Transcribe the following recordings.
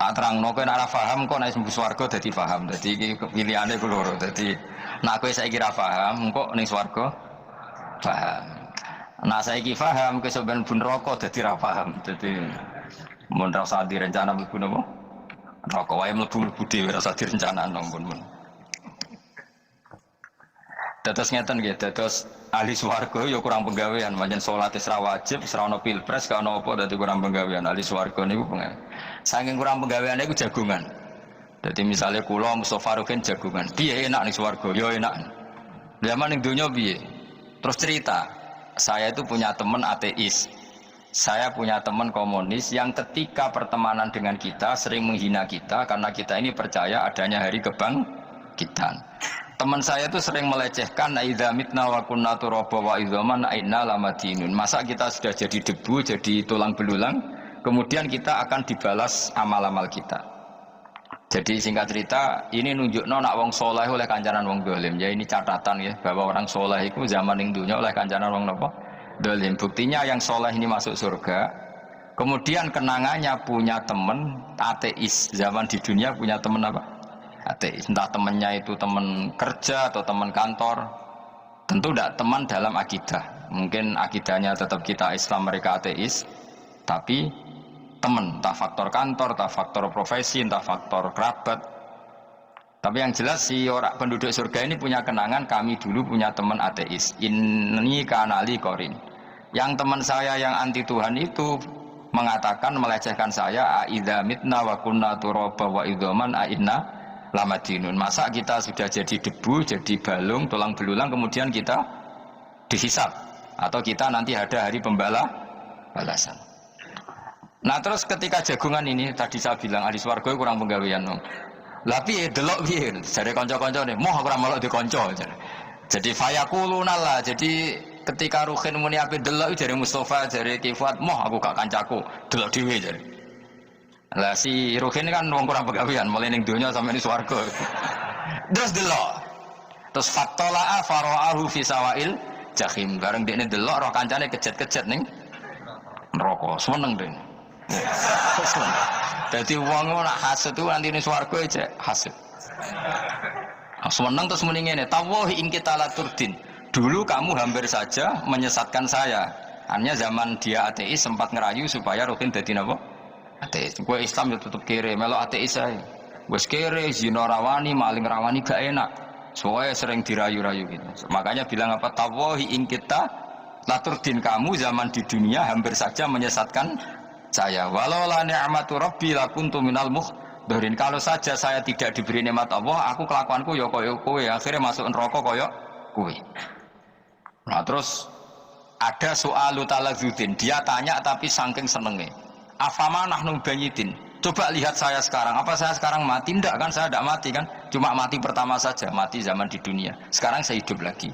Tak terangno kowe nek ora paham kok nek mlebu swarga dadi paham. Dadi iki pilihane ku loro. Dadi nek kowe saiki ra paham kok ning swarga paham. Nek saiki paham kowe sampeyan mlebu neraka dadi ra paham. Dadi mun ra usah direncana mlebu napa? Neraka wae mlebu dhewe ra usah direncanakno pun. Dados ngeten nggih, dados ahli swarga ya kurang penggawean, pancen salat wis ra wajib, wis ra ono pilpres, gak ono apa dadi kurang penggawean. Ahli swarga niku pengen. Saking kurang penggaweane iku jagungan. Dadi misale kula Mustofa Rukin jagungan. Piye enak ning swarga? Ya enak. Zaman ning donya piye? Terus cerita, saya itu punya teman ateis. Saya punya teman komunis yang ketika pertemanan dengan kita sering menghina kita karena kita ini percaya adanya hari kebangkitan. Teman saya itu sering melecehkan idza mitna wa kunna turaba wa idzaman inna lamadinun. Masa kita sudah jadi debu, jadi tulang belulang, kemudian kita akan dibalas amal-amal kita. Jadi singkat cerita, ini nunjukno nak wong soleh oleh kancanan wong dolim. Ya ini catatan ya bahwa orang soleh itu zaman ning dunya oleh kancanan wong napa? Dolim. Buktinya yang soleh ini masuk surga. Kemudian kenangannya punya teman ateis. Zaman di dunia punya teman apa? Ateis, entah temannya itu teman kerja atau teman kantor, tentu tidak teman dalam akidah. Mungkin akidahnya tetap kita Islam, mereka ateis, tapi teman, entah faktor kantor, entah faktor profesi, entah faktor kerabat. Tapi yang jelas si orang penduduk surga ini punya kenangan, kami dulu punya teman ateis. Ini kanali korin. Yang teman saya yang anti Tuhan itu mengatakan, melecehkan saya, idza mitna wa kunna turaba wa idzaman inna lamadinun. Masa kita sudah jadi debu, jadi balung, tulang belulang, kemudian kita dihisab atau kita nanti ada hari balasan. Nah terus ketika jagungan ini tadi saya bilang ahli swarga kurang penggawean. Lah piye delok piye jare kanca-kancane, moh ora melok dikanca. Jadi fayaquluna lah. Jadi ketika Ruhin muni ape delok jare Mustofa, jare Kifat, moh aku gak kancaku, delok dhewe jare. Lah si Ruhin kan wong kurang pegawean, mulai ning donya sampai ning swarga. Terus delok. Terus fatola'a fara'ahu fi sawail jahim. Bareng dekne delok roh kancane kejet-kejet ning neraka. Seneng dene. Dadi wong ora hasud ku nanti ning swarga cek hasud. Seneng terus muni ngene, tawahi ing kita laturdin. Dulu kamu hampir saja menyesatkan saya. Hanya zaman dia ateis sempat ngerayu supaya Ruhin dadi napa? Ateis, gue Islam ya tutup kere, melo ateis saya. Gue kere, zina rawani, maling rawani gak enak. Soalnya sering dirayu-rayu gitu. Makanya bilang apa? Tawahi ing kita, laturdin kamu zaman di dunia hampir saja menyesatkan saya. Walau la ni'matu rabbi lakuntu minal mukhdarin. Kalau saja saya tidak diberi nikmat Allah, aku kelakuanku ya koyo kowe. Akhirnya masuk neraka koyo kowe. Nah terus ada soal talazudin. Dia tanya tapi saking senenge. Afama nahnu bayyidin. Coba lihat saya sekarang. Apa saya sekarang mati? Tidak kan, saya tidak mati kan. Cuma mati pertama saja, mati zaman di dunia. Sekarang saya hidup lagi.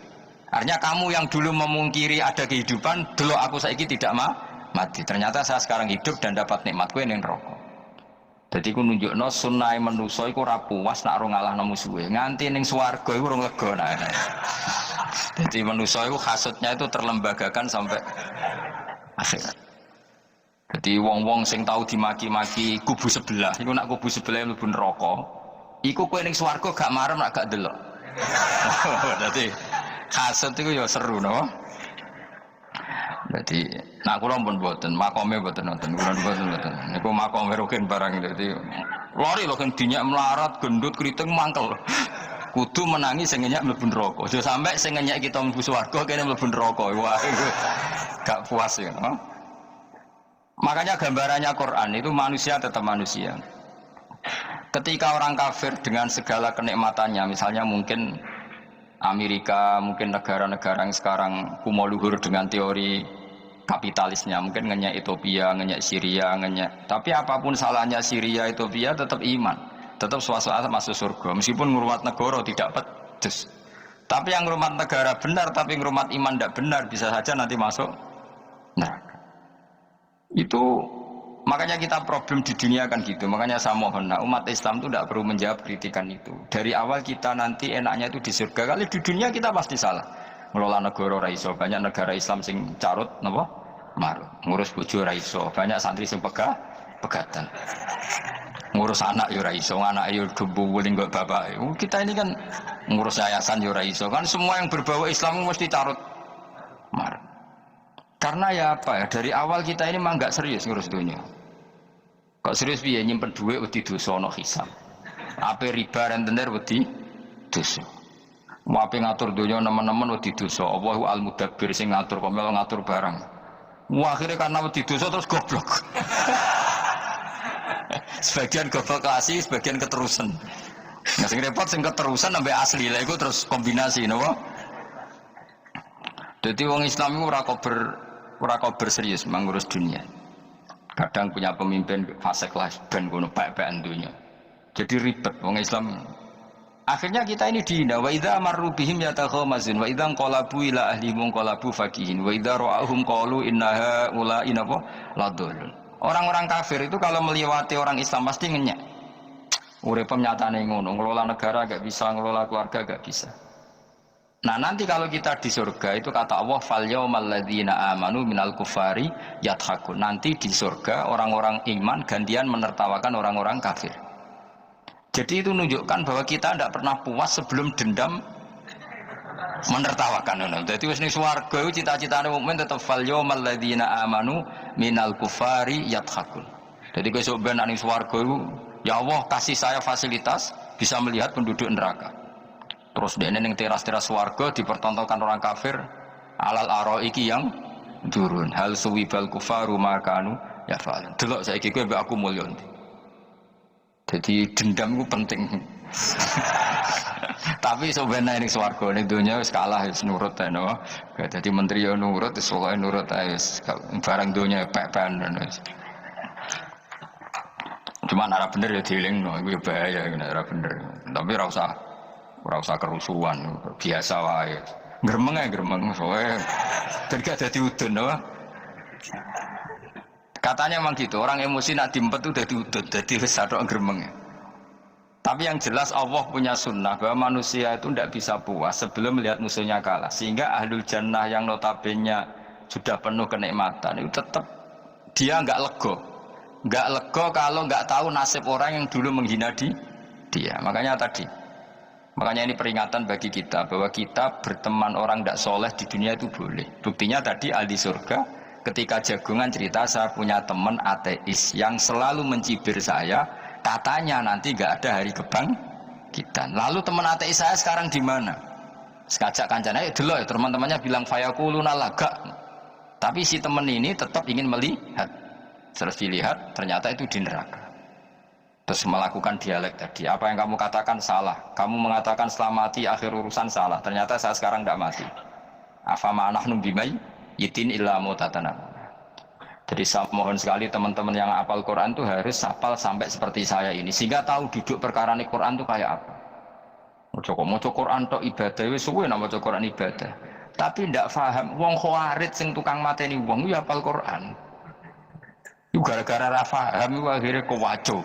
Artinya kamu yang dulu memungkiri ada kehidupan, dulu aku saiki tidak mati. Ternyata saya sekarang hidup dan dapat nikmatku yang rokok. Jadi aku nunjukno sunai manusa iku ora puas nak ora ngalahno musuhe. Nganti ning swarga iku ora lega nah. Jadi manusa iku hasudnya itu terlembagakan sampai akhirat. Jadi wong-wong sing tahu dimaki-maki kubu sebelah, iku nak kubu sebelah mlebu neraka, iku kowe ning swarga gak marem nak gak delok. Dadi hasud iku ya seru no. Dadi nak kula pun mboten, makome mboten nonton, kula mboten. Niku makome Rukin barang dadi lari lho kan dinyak melarat, gendut, kriting mangkel. Kudu menangi sing ngenyak mlebu neraka. Aja sampe sing ngenyak kita mlebu swarga kene mlebu neraka. Wah, gak puas ya, no? Makanya gambarannya Quran itu manusia tetap manusia. Ketika orang kafir dengan segala kenikmatannya, misalnya mungkin Amerika, mungkin negara-negara yang sekarang kumo luhur dengan teori kapitalisnya, mungkin ngenyak Ethiopia, ngenyak Syria, ngenyak. Tapi apapun salahnya Syria, Ethiopia tetap iman, tetap suasana masuk surga. Meskipun ngurmat negara tidak pedes. Tapi yang ngurmat negara benar, tapi ngurmat iman tidak benar, bisa saja nanti masuk neraka. Itu makanya kita problem di dunia kan gitu. Makanya saya mohon umat Islam itu tidak perlu menjawab kritikan itu. Dari awal kita nanti enaknya itu di surga. Kali di dunia kita pasti salah. Ngelola negara raiso. Banyak negara Islam sing carut napa? Marut. Ngurus bojo raiso. Banyak santri sing pegatan. ngurus anak ya ora iso, anak ya gembuling kok bapak. Kita ini kan ngurus yayasan ya ora iso. Kan semua yang berbau Islam mesti carut mar. Karena ya apa ya, dari awal kita ini mah enggak serius ngurus dunia. Kok serius piye nyimpen duit wedi dosa ana hisab. Ape riba rentenir wedi dosa. Mau ape ngatur dunia nemen-nemen wedi dosa. Allahu al-mudabbir sing ngatur kok melu ngatur barang. Wah, akhirnya karena wedi dosa terus goblok. Sebagian goblok klasik, sebagian keterusan. Nah, sing repot sing keterusan sampai asli lah, itu terus kombinasi, napa? Jadi wong Islam itu ora kober serius mengurus dunia. Kadang punya pemimpin fasik lah ben ngono bae-baean dunia. Jadi ribet wong Islam. Akhirnya kita ini dihina. Wa idza marru bihim yatakhamazun wa idza qalabu ila ahlihim qalabu fakihin wa idza ra'ahum qalu innaha ulaina ladallun. Orang-orang kafir itu kalau melewati orang Islam pasti ngenyek. Urip nyatane ngono, ngelola negara gak bisa, ngelola keluarga gak bisa. Nah, nanti kalau kita di surga itu kata Allah fal yaumal ladzina amanu minal kufari yadhakun. Nanti di surga orang-orang iman gantian menertawakan orang-orang kafir. Jadi itu menunjukkan bahwa kita tidak pernah puas sebelum dendam menertawakan. Jadi wis ning swarga iku cita-citane mukmin tetep fal yaumal ladzina amanu minal kufari yadhakun. Jadi besok ben ning swarga iku ya Allah kasih saya fasilitas bisa melihat penduduk neraka. Terus dene ning teras-teras swarga dipertontonkan orang kafir alal araiki yang turun. Hal suwibal kufaru makanu ya fa'al. Delok saiki kowe mbek aku mulya. Jadi dendam itu penting. Tapi sebenarnya ini swarga ini dunia wis kalah wis nurut ae no. Dadi menteri yo nurut wis pokoke nurut ae wis barang dunia pek-pekan wis. Cuma ora bener ya dielingno iku bahaya nek ora bener. Tapi ora usah kerusuhan, biasa wae. Gremeng ae gremeng soe. Dadi dadi udun no. Katanya memang gitu, orang emosi nak diempet itu dadi udut, dadi wis satok gremeng. Tapi yang jelas Allah punya sunnah bahwa manusia itu tidak bisa puas sebelum melihat musuhnya kalah. Sehingga ahlul jannah yang notabene sudah penuh kenikmatan itu tetap dia enggak lego. Enggak lego kalau enggak tahu nasib orang yang dulu menghina dia. Makanya ini peringatan bagi kita bahwa kita berteman orang tidak soleh di dunia itu boleh. Buktinya tadi ahli surga ketika jagungan cerita saya punya teman ateis yang selalu mencibir saya, katanya nanti gak ada hari kebangkitan. Lalu teman ateis saya sekarang di mana? Sekajak kancana, dulu ya teman-temannya bilang fayakuluna laga. Tapi si teman ini tetap ingin melihat. Terus dilihat, ternyata itu di neraka. Terus melakukan dialek tadi. Apa yang kamu katakan salah. Kamu mengatakan setelah mati akhir urusan salah. Ternyata saya sekarang tidak mati. Afama nahnu bimai yitin illa mutatana. Jadi saya mohon sekali teman-teman yang hafal Quran itu harus hafal sampai seperti saya ini sehingga tahu duduk perkara ini Quran itu kayak apa. Maca Quran tok ibadah wis suwe nek maca Quran ibadah. Tapi ndak paham wong khawarit sing tukang mateni wong ya hafal Quran. Iku gara-gara ra paham iku akhire kewaco.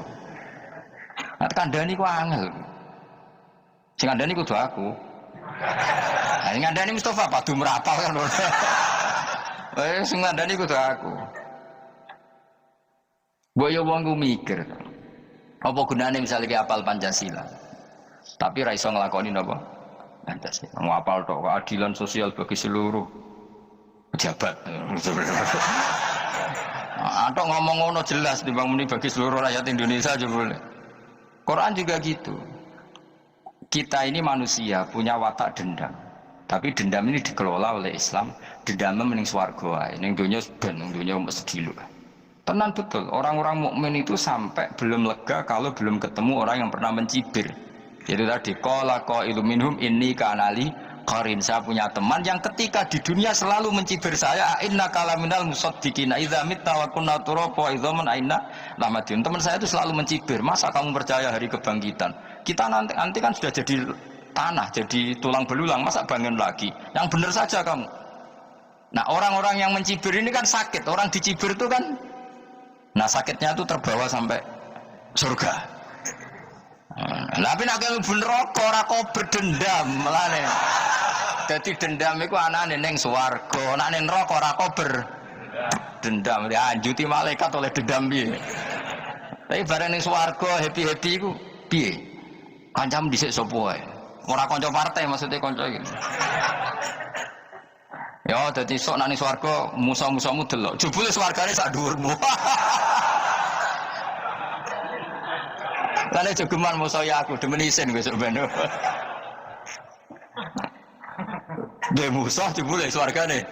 Nah kandhani ku angel. Sing kandhani kudu aku. Nah sing kandhani Mustafa padu merapal kan. Sing ngandani kudu aku. Boyo wong ku mikir. Apa gunane misalnya ki apal Pancasila. Tapi ra iso nglakoni napa? Pancasila. Ngapal tok keadilan sosial bagi seluruh pejabat. Atau ngomong ngono jelas timbang muni bagi seluruh rakyat Indonesia aja boleh. Quran juga gitu. Kita ini manusia punya watak dendam. Tapi dendam ini dikelola oleh Islam. Dendamnya mending swarga wae. Ning donya ben ning donya mesti lho. Tenan betul, orang-orang mukmin itu sampai belum lega kalau belum ketemu orang yang pernah mencibir. Itu tadi qala qailum minhum inni kanali qarin. Saya punya teman yang ketika di dunia selalu mencibir saya, inna kalaminal musaddiqina idza mitta wa kunna turaba wa idzaman aina lamadun. Teman saya itu selalu mencibir, masa kamu percaya hari kebangkitan? Kita nanti kan sudah jadi tanah, jadi tulang belulang, masa bangun lagi? Yang benar saja kamu. Nah orang-orang yang mencibir ini kan sakit, orang dicibir itu kan, nah sakitnya itu terbawa sampai surga. Tapi nak kamu bener kok berdendam melane. Jadi dendam itu anane neng swarga, nak neng neraka ora berdendam. Dianjuti malaikat oleh dendam piye. Tapi bareng ning swarga happy-happy iku piye? Kancam dhisik sapa wae. Ora kanca partai maksudnya kanca iki. Ya dadi sok nang swarga musa-musamu delok. Jebule swargane sak dhuwurmu. Lane jogeman musa ya aku demen isin besok ben. Dhe musuh jebule swargane.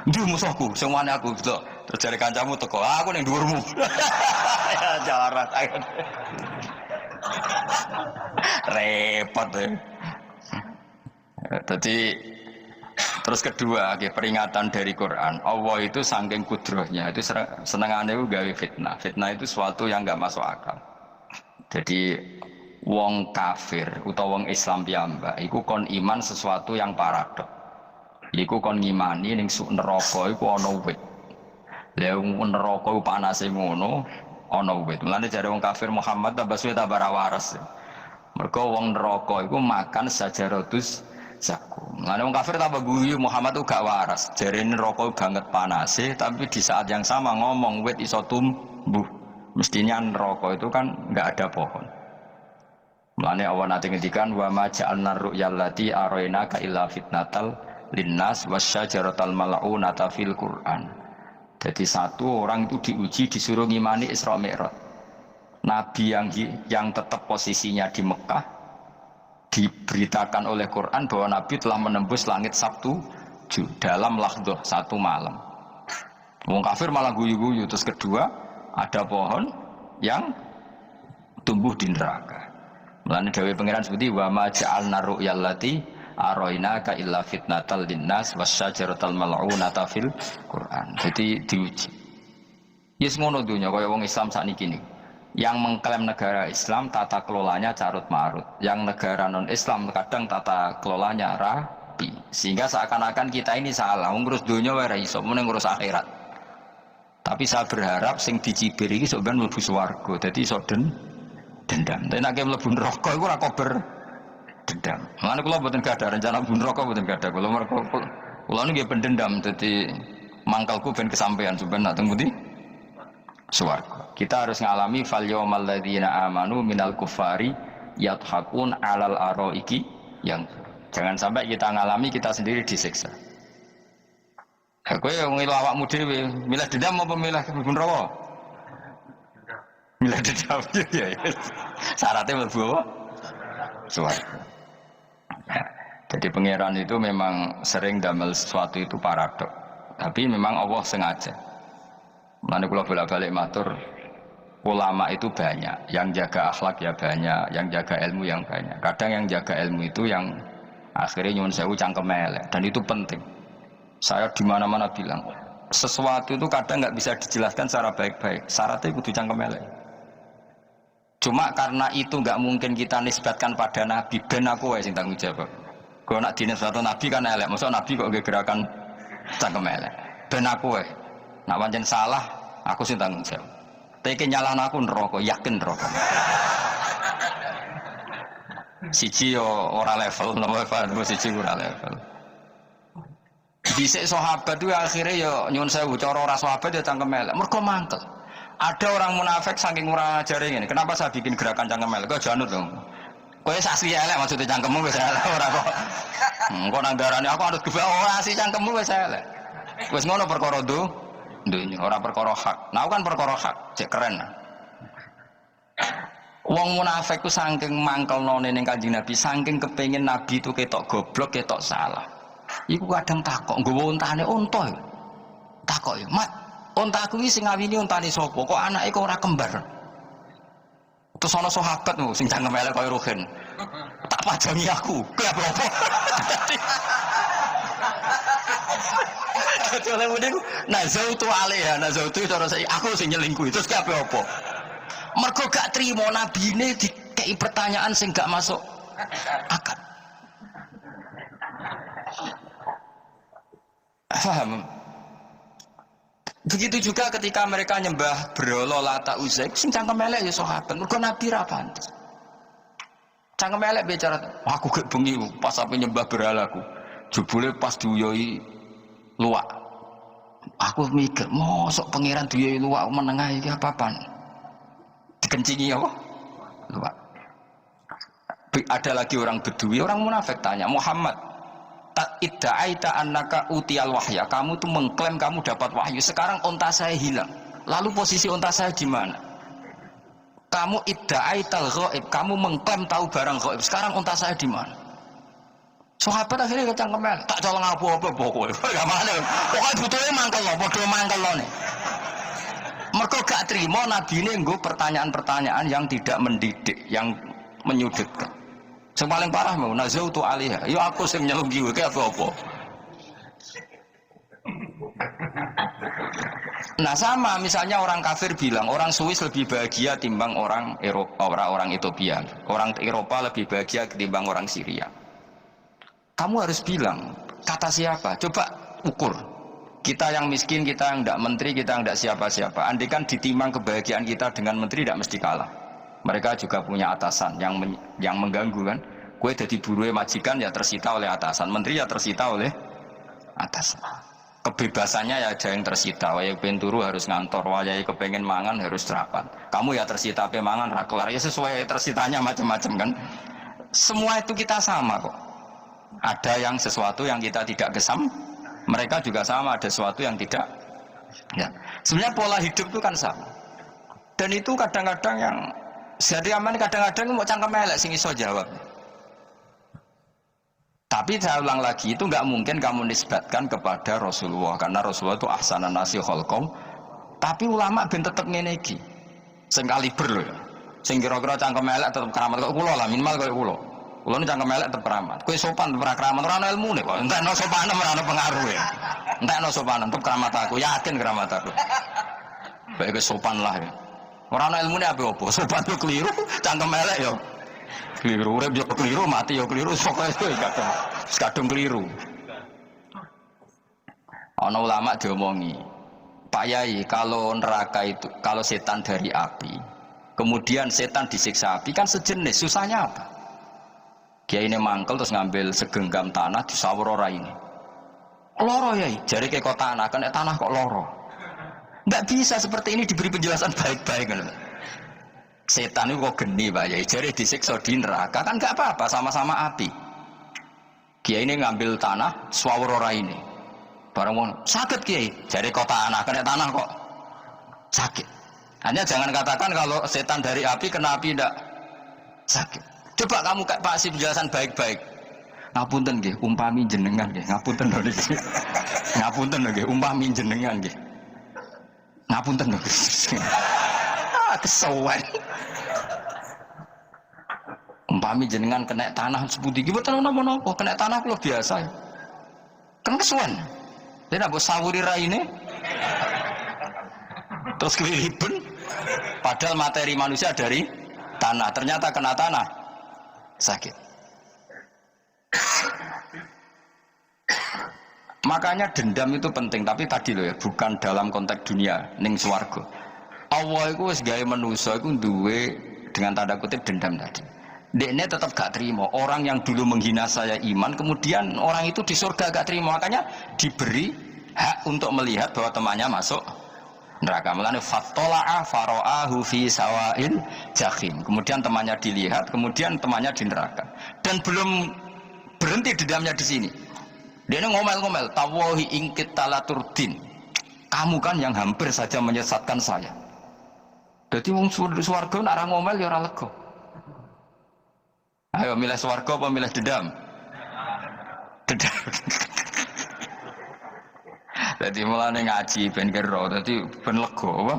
Ndi musuhku, sing wani aku delok. Terus jare kancamu teko, aku ning dhuwurmu. Ya jarat ayo. Repot ya. Jadi terus kedua, peringatan dari Quran. Allah itu saking kudrohnya itu senengannya itu gawe fitnah. Fitnah itu sesuatu yang nggak masuk akal. Jadi wong kafir utawa wong Islam piyambak iku kon iman sesuatu yang paradok. Iku kon ngimani ning neraka iku ana wit. Lah neraka iku panase ngono ana wit. Mulane jare wong kafir Muhammad tambah suwe tambah waras. Mergo wong neraka iku makan sajaratus zakum. Mulane wong kafir tambah guyu Muhammad itu gak waras. Jarene neraka banget panase tapi di saat yang sama ngomong wit iso tumbuh. Mestinya neraka itu kan enggak ada pohon. Mulane Allah nanti ngendikan wa ma ja'alna ru'yal lati arainaka illa fitnatal linnas wasyajaratal mal'unata fil Qur'an. Jadi satu orang itu diuji disuruh ngimani Isra Mi'raj. Nabi yang tetap posisinya di Mekah diberitakan oleh Quran bahwa Nabi telah menembus langit Sabtu dalam lahdoh satu malam. Wong kafir malah guyu-guyu. Terus kedua ada pohon yang tumbuh di neraka. Mulane dawuh pangeran seperti wa ma ja'alna ru'yal lati arainaka illa fitnatal linnas wasyajaratal mal'unata fil Quran. Jadi diuji. Yes ngono dunya kaya wong Islam sakniki niku. Yang mengklaim negara Islam tata kelolanya carut marut. Yang negara non Islam kadang tata kelolanya rapi. Sehingga seakan-akan kita ini salah ngurus dunya wae ra iso, mene ngurus akhirat. Tapi saya berharap sing dicibir iki sok ben mlebu swarga. Dadi iso dendam. Tapi nek mlebu neraka iku ora kober dendam. Mulane kula mboten gadah rencana mlebu neraka mboten gadah. Kula niki pendendam dadi mangkalku ben kesampaian sampeyan nak teng pundi? Swarga. Kita harus ngalami fal yaumal ladzina amanu minal kufari yadhakun alal araiki yang jangan sampai kita ngalami kita sendiri disiksa. Kowe ngelu awakmu dhewe, milih dendam apa milih mlebu neraka? Milih dendam ya. Syaratnya mlebu apa? Swarga. Ya, jadi pangeran itu memang sering damel sesuatu itu paradok. Tapi memang Allah sengaja. Mulane kula bolak-balik matur, ulama itu banyak, yang jaga akhlak ya banyak, yang jaga ilmu yang banyak. Kadang yang jaga ilmu itu yang akhirnya nyuwun sewu cangkem elek dan itu penting. Saya di mana-mana bilang, sesuatu itu kadang nggak bisa dijelaskan secara baik-baik. Syaratnya kudu cangkem elek. Cuma karena itu nggak mungkin kita nisbatkan pada Nabi, ben aku wae sing tanggung jawab. Kalau nak dinisbatkan Nabi kan elek, maksud Nabi kok nggih gerakan cangkem elek. Ben aku wae. Nak pancen salah, aku sing tanggung jawab. Tapi nyalahno aku neraka, yakin neraka. Siji yo ora level, nomor siji ora level. Dhisik sahabat itu akhirnya yo nyuwun sewu cara ora sahabat ya cangkem elek. Mergo mangkel. Ada orang munafik saking ora ajare ngene. Kenapa saya bikin gerakan cangkem elek? Kok janut dong. Kowe asli elek maksudnya cangkemmu wis elek ora kok. Engko nang darane aku harus gebak ora asli cangkemmu wis elek. Wis ngono perkara dunya, ora perkara hak. Nah kan perkara hak, cek keren. Wong munafik ku saking mangkelnone ning Kanjeng Nabi, saking kepengin Nabi itu ketok goblok, ketok salah. Iku kadang takok nggawa untane unta. Takok ya, "Mat, untaku iki sing ngawini untane sapa? Kok anake kok ora kembar?" Terus ana sahabat sing cangkem elek kaya Ruhin. Tak pajangi aku. Kowe apa? Dadi oleh muni ku nazautu alaiha, nazautu cara saya aku sing nyelingkuhi. Terus kabeh apa? Mergo gak trimo nabine dikei pertanyaan sing gak masuk akal. Paham? Begitu juga ketika mereka nyembah berhala Lata Uzza, sing cangkem elek ya sahabat. Mergo nabi ra pantes. Cangkem elek bicara, aku gak bengi pas sampe nyembah berhalaku. Jebule pas diuyoi luwak. Aku mikir, mosok pangeran duwe luwak menengah iki apa-apaan? Dikencingi apa? Luwak. Ada lagi orang Bedui, orang munafik tanya, Muhammad, idda'aita annaka utiyal wahya, kamu tuh mengklaim kamu dapat wahyu, sekarang unta saya hilang. Lalu posisi unta saya di mana? Kamu idda'aital ghaib, kamu mengklaim tahu barang ghaib, sekarang unta saya di mana? Sahabat akhirnya kecangkeman, tak colong apa-apa pokoknya. Gak mana, pokoknya butuhnya mangkel lo, bodoh mangkel lo nih. Mereka gak terima Nabi ini nggo pertanyaan-pertanyaan yang tidak mendidik, yang menyudutkan. Yang paling parah mau nazautu alaiha, yo aku sing nyelungi kowe apa-apa. Nah sama misalnya orang kafir bilang orang Swiss lebih bahagia timbang orang Eropa, orang Ethiopia, orang Eropa lebih bahagia ketimbang orang Syria. Kamu harus bilang, kata siapa? Coba ukur. Kita yang miskin, kita yang tidak menteri, kita yang tidak siapa-siapa. Andaikan ditimbang kebahagiaan kita dengan menteri, tidak mesti kalah. Mereka juga punya atasan yang mengganggu kan. Kue jadi buruh majikan ya tersita oleh atasan. Menteri ya tersita oleh atasan. Kebebasannya ya ada yang tersita. Wayai penturu harus ngantor, wayai kepengen mangan harus rapat. Kamu ya tersita pe mangan rakelar. Ya sesuai tersitanya macam-macam kan. Semua itu kita sama kok. Ada yang sesuatu yang kita tidak gesam, mereka juga sama ada sesuatu yang tidak. Ya. Sebenarnya pola hidup itu kan sama. Dan itu kadang-kadang yang jadi aman, kadang-kadang mau cangkem elek sing iso jawab. Tapi saya ulang lagi, itu nggak mungkin kamu nisbatkan kepada Rasulullah, karena Rasulullah itu ahsanan nasi khalqom. Tapi ulama ben tetep ngene iki. Sing kaliber lho ya. Sing kira-kira cangkem elek tetep keramat kok kula lah, minimal kaya kula. Kulo nih cangkem elek tetep keramat. Kowe sopan tetep keramat, ora ana ilmune kok. Entekno sopan ora ana pengaruh ya. Entekno sopan tetep keramat aku, yakin keramat aku. Baik kowe sopan lah ya. Ora ana ilmune apa-apa. Sopan yo keliru, cangkem elek yo keliru, urip yo keliru, mati yo keliru, pokoke kadung keliru. Ana ulama diomongi, Pak Yai, kalau neraka itu, kalau setan dari api, kemudian setan disiksa api kan sejenis, susahnya apa? Kiai ini mangkel terus ngambil segenggam tanah di sawur ora ini. Loro ya, jari ke kota tanah, kan tanah kok loro. Nggak bisa seperti ini diberi penjelasan baik-baik kan. Setan itu kok geni Pak Yai, jari disiksa di neraka kan nggak apa-apa, sama-sama api. Kiai ini ngambil tanah sawur ora ini. Barang mau sakit Kiai, jari kota tanah, kan tanah kok sakit. Hanya jangan katakan kalau setan dari api kena api tidak sakit. Coba kamu kasih penjelasan baik-baik. Ngapunten nggih, umpami jenengan nggih. Ngapunten lho niki. Ngapunten lho nggih, umpami jenengan nggih. Ngapunten lho. Kesuwen. Umpami jenengan kena tanah sepundi iki mboten napa-napa, kena tanah kula biasa. Kan kesuwen. Dene mbok sawuri raine. Terus keliliben. Padahal materi manusia dari tanah, ternyata kena tanah sakit. Makanya dendam itu penting, tapi tadi loh ya, bukan dalam konteks dunia ning swarga. Allah itu wis gawe manusa iku duwe dengan tanda kutip dendam tadi. Dekne tetap gak terima orang yang dulu menghina saya iman, kemudian orang itu di surga gak terima, makanya diberi hak untuk melihat bahwa temannya masuk neraka. Mulane fattala'a fara'ahu fi sawa'il jahim. Kemudian temannya dilihat, kemudian temannya di neraka. Dan belum berhenti dendamnya di sini. Dia ngomel-ngomel, tawahi ingkit talaturdin. Kamu kan yang hampir saja menyesatkan saya. Jadi wong swarga nek ora ngomel ya ora lega. Ayo milih swarga apa milih dendam? Dendam. Jadi mulane ngaji ben kero, dadi ben lega apa?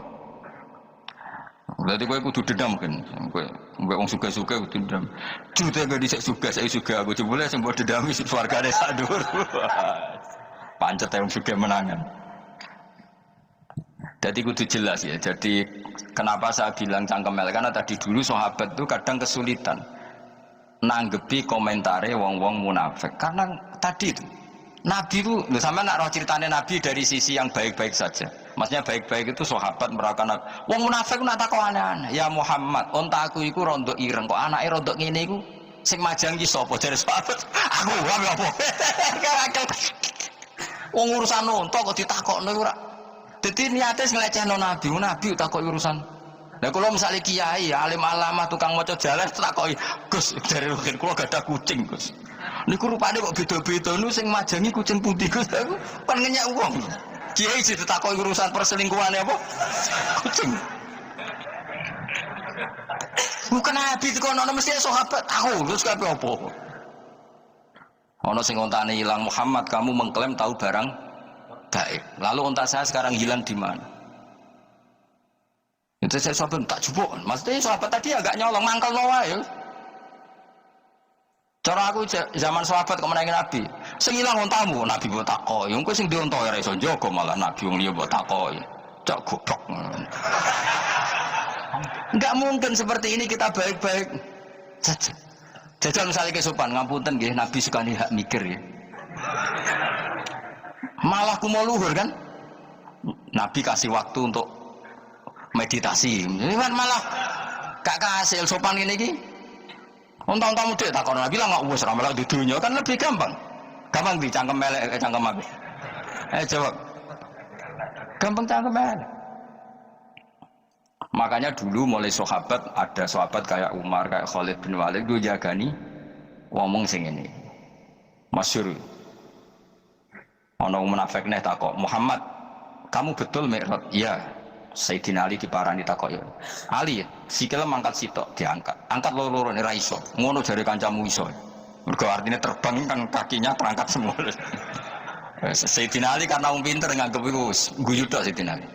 Dadi kowe kudu dendam kan. Kowe wong suga-suga kudu dendam. Jute gak dhisik suga, saya suga aku jebule sing mbok dendami swargane sak dhuwur. Pancet wong suga menangan. Jadi kudu jelas ya. Jadi kenapa saya bilang cangkemel, karena tadi dulu sahabat itu kadang kesulitan nanggepi komentare wong-wong munafik. Karena tadi itu Nabi itu, sama nak roh ceritanya Nabi dari sisi yang baik-baik saja. Maksudnya baik-baik itu sahabat merasakan wong munafik nak takok aneh-aneh. Ya Muhammad, onta aku iku rondo ireng kok anake rondo ngene iku sing majang ki sapa jare sahabat. Aku wae apa. Wong urusan onta kok ditakokno ora Dadi niate ngelecehno nabi, nabi takoki urusan. Lah kula misale kiai, alim alamah tukang maca jalan takoki, Gus dari rukin kula gak ada kucing, Gus. Niku rupane kok beda-beda nu sing majangi kucing putih, Gus. Aku kan ngenyak wong. Kiai sih ditakoki urusan perselingkuhane apa? Kucing. Bukan nabi itu kono mesti sahabat tahu terus kabeh apa? Ono sing ontane hilang Muhammad, kamu mengklaim tahu barang gaib. Lalu onta saya sekarang hilang di mana? Itu saya sahabat tak jupuk. Maksudnya sahabat tadi agak nyolong mangkal wae. Cara aku zaman sahabat kok menangi Nabi. Sing ilang ontamu, Nabi mbok takoki. Engko sing di onta ora iso njaga malah Nabi wong liya mbok takoki. Cok goblok. Enggak mungkin seperti ini kita baik-baik saja. Jajal misalnya kesopan, ngapunten nggih, Nabi sukani hak mikir ya. Malah kumo luhur kan? Nabi kasih waktu untuk meditasi. Ini kan malah gak kasil sopan ini ki. Untung-untung mudik tak kono Nabi lah nggak wes ramal di dunia kan lebih gampang. Gampang di cangkem melek cangkem apa? Jawab. Gampang cangkem melek. Makanya dulu mulai sahabat, ada sahabat kayak Umar, kayak Khalid bin Walid itu jagani ngomong sing ini masyhur. Ana munafik nek takok, "Muhammad, kamu betul mi'raj?" "Iya." Sayyidina Ali diparani takok ya. "Ali, sikile mangkat sitok diangkat. Angkat loro-loro ora iso." Ngono jare kancamu iso. Mergo artinya terbang kan kakinya terangkat semua. Sayyidina Ali karena pinter nganggep iku guyu tok Sayyidina Ali.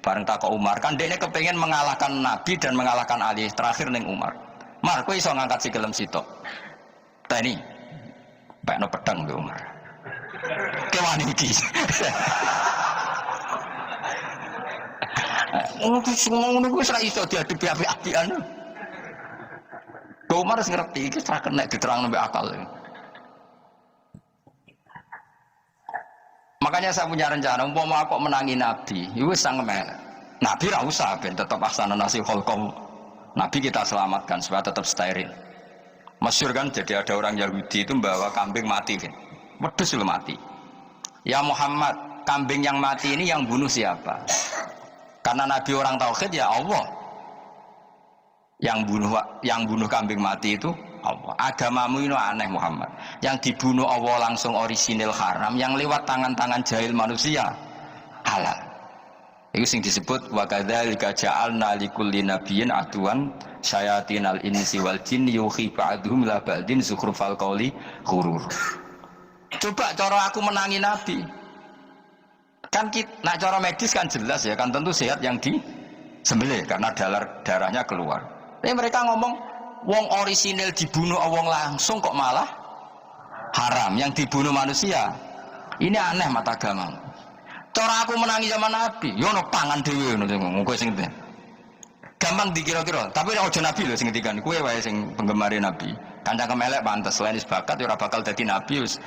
Bareng takok Umar, kan dekne kepengen mengalahkan Nabi dan mengalahkan Ali. Terakhir ning Umar. "Mar, kowe iso ngangkat sikilem sitok." "Teni." Pakno pedang ke Umar. Kewani iki. Ngono kuwi ora iso diadepi api-apian. Umar wis ngerti iki ora kena diterangno mbek akal. Makanya saya punya rencana, umpama aku menangi Nabi, itu sangat melek. Nabi ra usah ben tetap ahsana nasi kholqom. Nabi kita selamatkan supaya tetap steril. Masyhur kan, jadi ada orang Yahudi itu membawa kambing mati kan. Wedhus lu mati. "Ya Muhammad, kambing yang mati ini yang bunuh siapa?" Karena Nabi orang tauhid ya Allah. Yang bunuh kambing mati itu Allah. Agamamu ini aneh Muhammad. Yang dibunuh Allah langsung orisinil haram, yang lewat tangan-tangan jahil manusia halal. Itu sing disebut wa kadzalika ja'alna likulli nabiyyin aduwan syayatinal insi wal jin yuhi ba'dhum la ba'din zukhrufal qawli ghurur. Coba cara aku menangi Nabi. Kan nak cara medis kan jelas ya, kan tentu sehat yang disembelih karena darahnya keluar. Tapi mereka ngomong wong orisinil dibunuh wong langsung kok malah haram, yang dibunuh manusia. Ini aneh mata agama. Cara aku menangi zaman Nabi, yo ono pangan dhewe ngono kowe sing gampang dikira-kira, tapi ora aja Nabi lho sing ngendikan, kowe wae sing penggemar Nabi. Kancang kemelek pantes selain bakat yo ora bakal dadi nabi wis.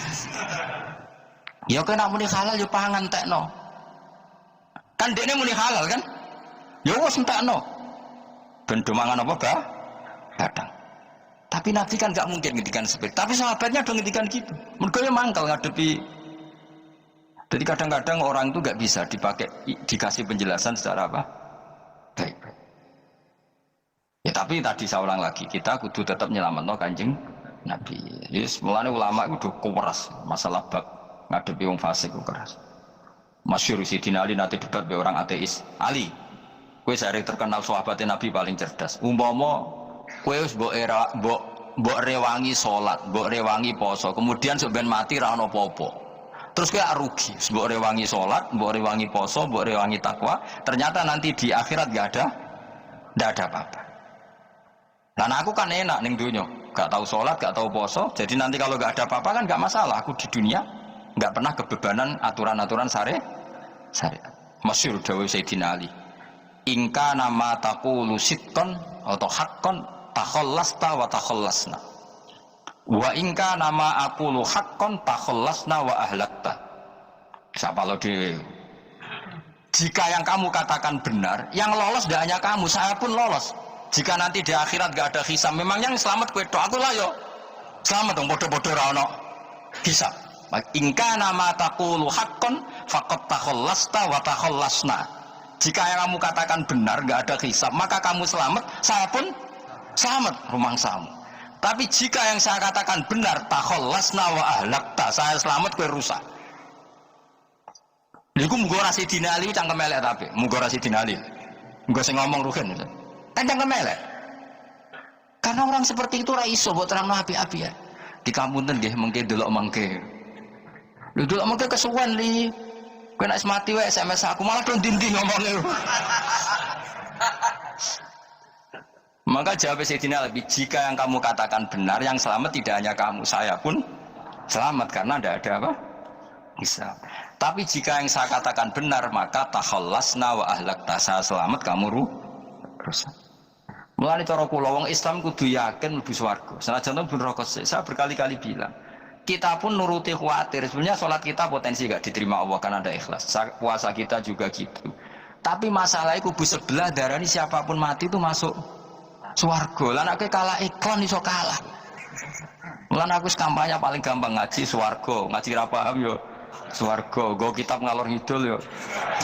Ya kowe nak muni halal yo pangan tekno. Kan dekne muni halal kan? Ya wis entekno. Ben do mangan apa badang. Tapi Nabi kan gak mungkin ngendikan seperti. Tapi sahabatnya dong ngendikan gitu. Mergo mangkal ngadepi. Jadi kadang-kadang orang itu gak bisa dikasih penjelasan secara apa? Baik. Ya tapi tadi saya ulang lagi, kita kudu tetap nyelametno Kanjeng Nabi. Yes, mulane ulama itu keras masalah bab ngadepi wong fasik itu keras. Masyhur Sayyidina Ali nanti debat be orang ateis. "Ali, kowe sare terkenal sahabatnya Nabi paling cerdas. Umpama kowe wis mbok rewangi salat, mbok rewangi poso, kemudian sampeyan mati ra ono apa-apa. Terus kowe rugi, mbok rewangi salat, mbok rewangi poso, mbok rewangi takwa, ternyata nanti di akhirat ndak ada apa-apa. Nah aku kan enak ning dunya, gak tahu salat, gak tahu poso, jadi nanti kalau gak ada apa-apa kan gak masalah. Aku di dunia gak pernah kebebanan aturan-aturan syariat. Masyhur dawuh Sayyidina Ali. "Ingka nama taqulu sidqan atau haqqan takhallasta wa takhallasna. Wa ingka nama aqulu haqqan takhallasna wa ahlakta." Siapa lo di? Jika yang kamu katakan benar, yang lolos tidak hanya kamu, saya pun lolos. Jika nanti di akhirat gak ada hisab, memang yang selamat kowe tok, aku lah yo selamat dong, bodoh-bodoh ra ono hisab. Ingka nama taqulu haqqan faqad takhallasta wa takhallasna. Jika yang kamu katakan benar, nggak ada hisab, maka kamu selamat, saya pun selamat, rumangsamu. Tapi jika yang saya katakan benar, takhallasna wa ahlakta, saya selamat, kowe rusak. Niku muga ora sidina Ali cangkem elek tapi, muga ora sidina Ali. Muga sing ngomong rugen. Kan cangkem elek. Karena orang seperti itu ra iso mbok terangno api-api ya. Di kampunten nggih mengke delok mengke. Lho delok mengke kesuwen li. Kowe nek mati wae SMS aku malah do ndi-ndi ngomongnya. Maka jawab Sayyidina Ali, jika yang kamu katakan benar, yang selamat tidak hanya kamu, saya pun selamat karena tidak ada apa? Hisab. Tapi jika yang saya katakan benar, maka takhallasna wa ahlakta, saya selamat, kamu rusak. Mulane cara kula wong Islam kudu yakin mlebu swarga. Senajan pun neraka, saya berkali-kali bilang, kita pun nuruti khawatir. Sebenarnya sholat kita potensi gak diterima Allah karena ada ikhlas. Puasa kita juga gitu. Tapi masalahnya kubu sebelah darah ini siapapun mati itu masuk swarga. Lan aku kalah iklan iso kalah. Lan aku kampanye paling gampang ngaji swarga, ngaji ra paham yo swarga, go kitab ngalor ngidul yo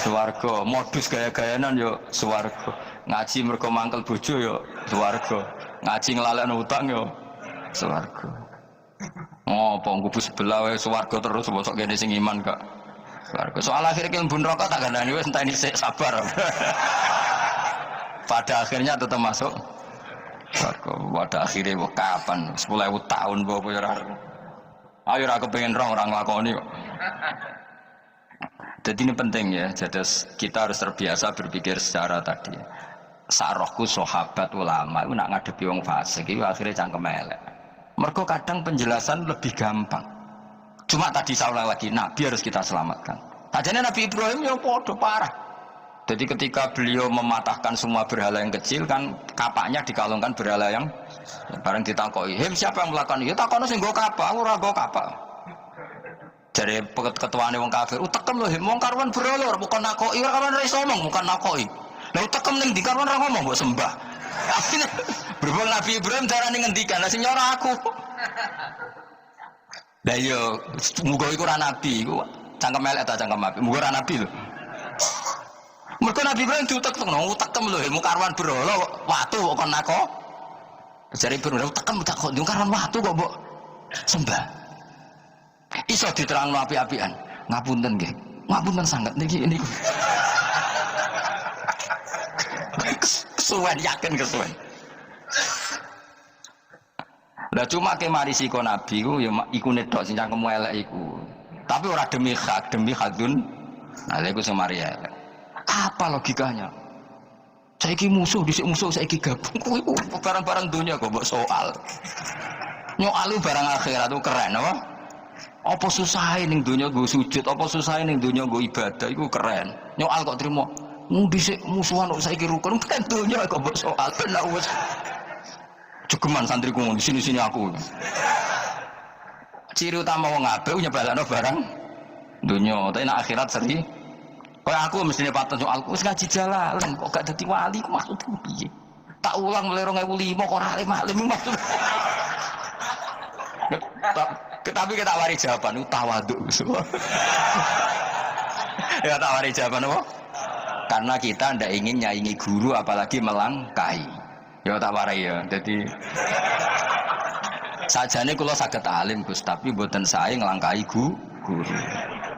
swarga, modus gaya-gayanan yo swarga. Ngaji mergo mangkel bojo yo swarga. Ngaji nglalekno utang yo swarga. Oh, kubu sebelah wae swarga terus bosok kene sing iman kok. Swarga. Soal akhirnya ki mlebu neraka tak kandhani wis enteni sik sabar. Pada akhirnya tetap masuk swarga. Pada akhirnya kapan? 10.000 tahun apa ya ora. Ayo ora kepengin orang nglakoni kok. Jadi ini penting ya. Jadi kita harus terbiasa berpikir secara tadi. Sarohku sahabat ulama itu nak ngadepi wong fasik itu akhirnya cangkem elek. Mergo kadang penjelasan lebih gampang. Cuma tadi saya ulang lagi, Nabi harus kita selamatkan. Tajane Nabi Ibrahim yang podo parah. Jadi ketika beliau mematahkan semua berhala yang kecil kan kapaknya dikalungkan berhala yang bareng ditakoi. Hem siapa yang melakukan? Ya takono sing nggo kapak, ora nggo kapak. Jadi ketuane wong kafir, utekem lho hem wong karuan berhala bukan nakoki, ora karuan iso ngomong bukan nakoki. Lah utekem ning ndi karuan ora ngomong mbok sembah. Berhubung Nabi Ibrahim darane ngendikan, lah sing nyora aku. Lah yo muga iku ora nabi, iku cangkem elek ta cangkem apik. Muga ora nabi lho. Mergo Nabi Ibrahim utekem lho, ilmu karwan berhala watu kok kon nako. Jare Ibrahim utekem tak kok karwan watu kok mbok sembah. Iso diterangno api-apian. Ngapunten nggih. Ngapunten sanget niki niku. Kesuwen yakin kesuwen. Lah cuma ke mari siko nabi ku ya iku netok sing cangkemmu elek iku. Tapi ora demi hak, demi hadun. Nah lha iku sing mari elek. Apa logikanya? Saiki musuh dhisik musuh saiki gabung kuwi barang-barang dunia kok mbok soal. Nyoalu barang akhirat itu keren apa? Apa susahe ning dunia nggo sujud, apa susahe ning dunia nggo ibadah iku keren. Nyoal kok trimo. Dhisik musuhan kok saiki rukun kan dunia kok mbok soal benar wis. Cukuman santriku di sini aku. Ciri utama wong apik nyebalano barang dunia, tapi nak akhirat seri. Kayak aku mestinya patut soalku wis ngaji jalalan kok gak dadi wali ku maksudku piye? Tak ulang mulai 2005 kok ora alim maksud. Tapi kita wari jawaban tawadhu semua. Ya tak wari jawaban apa? Karena kita ndak ingin nyaingi guru apalagi melangkahi. Ya tak warai ya. Jadi sajane kula saged alim Gus, tapi mboten sae nglangkahi guru.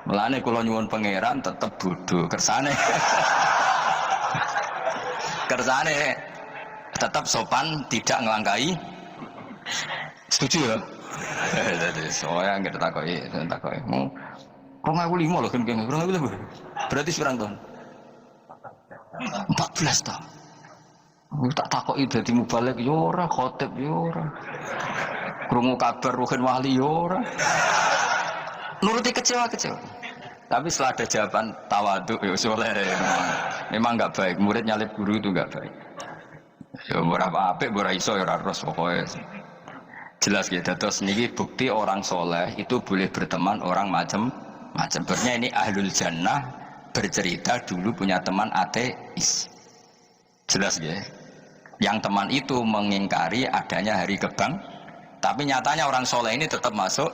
Mulane kula nyuwun pangeran tetep bodho kersane. Kersane tetap sopan, tidak ngelangkai. Setuju ya? Jadi soalnya nggak takoki. Mau 2005 loh kan? Berarti sekarang tahun 14 tahun. Tak takoki dadi mubalek yo ora, khotib yo ora. Krungu kabar Ruhin Wali yo ora. Nuruti kecewa. Tapi setelah ada jawaban tawadhu ya soleh. Memang enggak baik, murid nyalip guru itu enggak baik. Ya berapa apik ora iso ya ora terus pokoke. Jelas gitu. Terus niki bukti orang soleh itu boleh berteman orang macam-macam. Sebenarnya ini ahlul jannah bercerita dulu punya teman ateis. Jelas ya. Yang teman itu mengingkari adanya hari kebang, tapi nyatanya orang soleh ini tetap masuk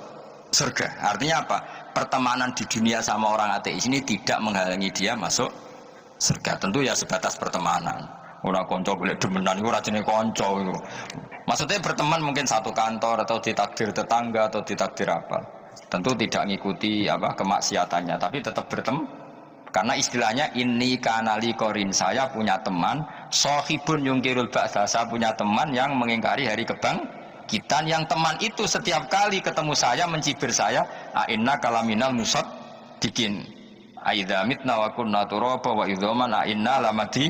surga. Artinya apa? Pertemanan di dunia sama orang ateis ini tidak menghalangi dia masuk surga. Tentu ya sebatas pertemanan. Ora konco golek demenan iku ora jenenge konco iku. Maksudnya berteman mungkin satu kantor atau ditakdir tetangga atau ditakdir apa. Tentu tidak ngikuti apa kemaksiatannya, tapi tetap berteman. Karena istilahnya ini kanali korin, saya punya teman sohibun yungkirul ba'sa, saya punya teman yang mengingkari hari kebangkitan, yang teman itu setiap kali ketemu saya mencibir saya, inna kalaminal musad dikin aidza mitna wa kunna turaba wa idzaman inna lamati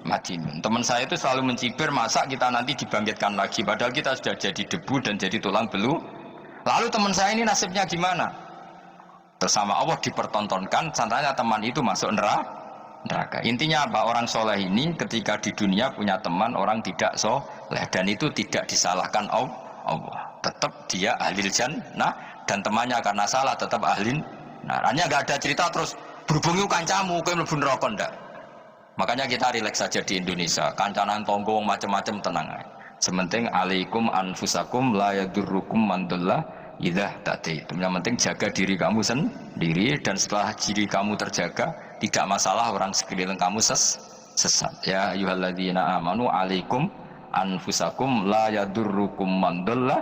madinun. Teman saya itu selalu mencibir, masa kita nanti dibangkitkan lagi padahal kita sudah jadi debu dan jadi tulang belu. Lalu teman saya ini nasibnya gimana? Bersama Allah dipertontonkan, contohnya teman itu masuk neraka. Intinya apa? Orang soleh ini ketika di dunia punya teman orang tidak soleh, dan itu tidak disalahkan Allah. Tetap dia ahli jannah, dan temannya karena salah tetap ahli. Nah, hanya nggak ada cerita terus berhubung itu kancamu kowe mlebu neraka ndak. Makanya kita rileks saja di Indonesia, kancanan tonggong macam-macam tenang aja. Sementing alaikum anfusakum la yadurrukum man dhalla idza tadaitum. Yang penting jaga diri kamu sendiri, dan setelah diri kamu terjaga, tidak masalah orang sekeliling kamu sesat. Ya ayyuhalladzina amanu alaikum anfusakum la yadurrukum man dhalla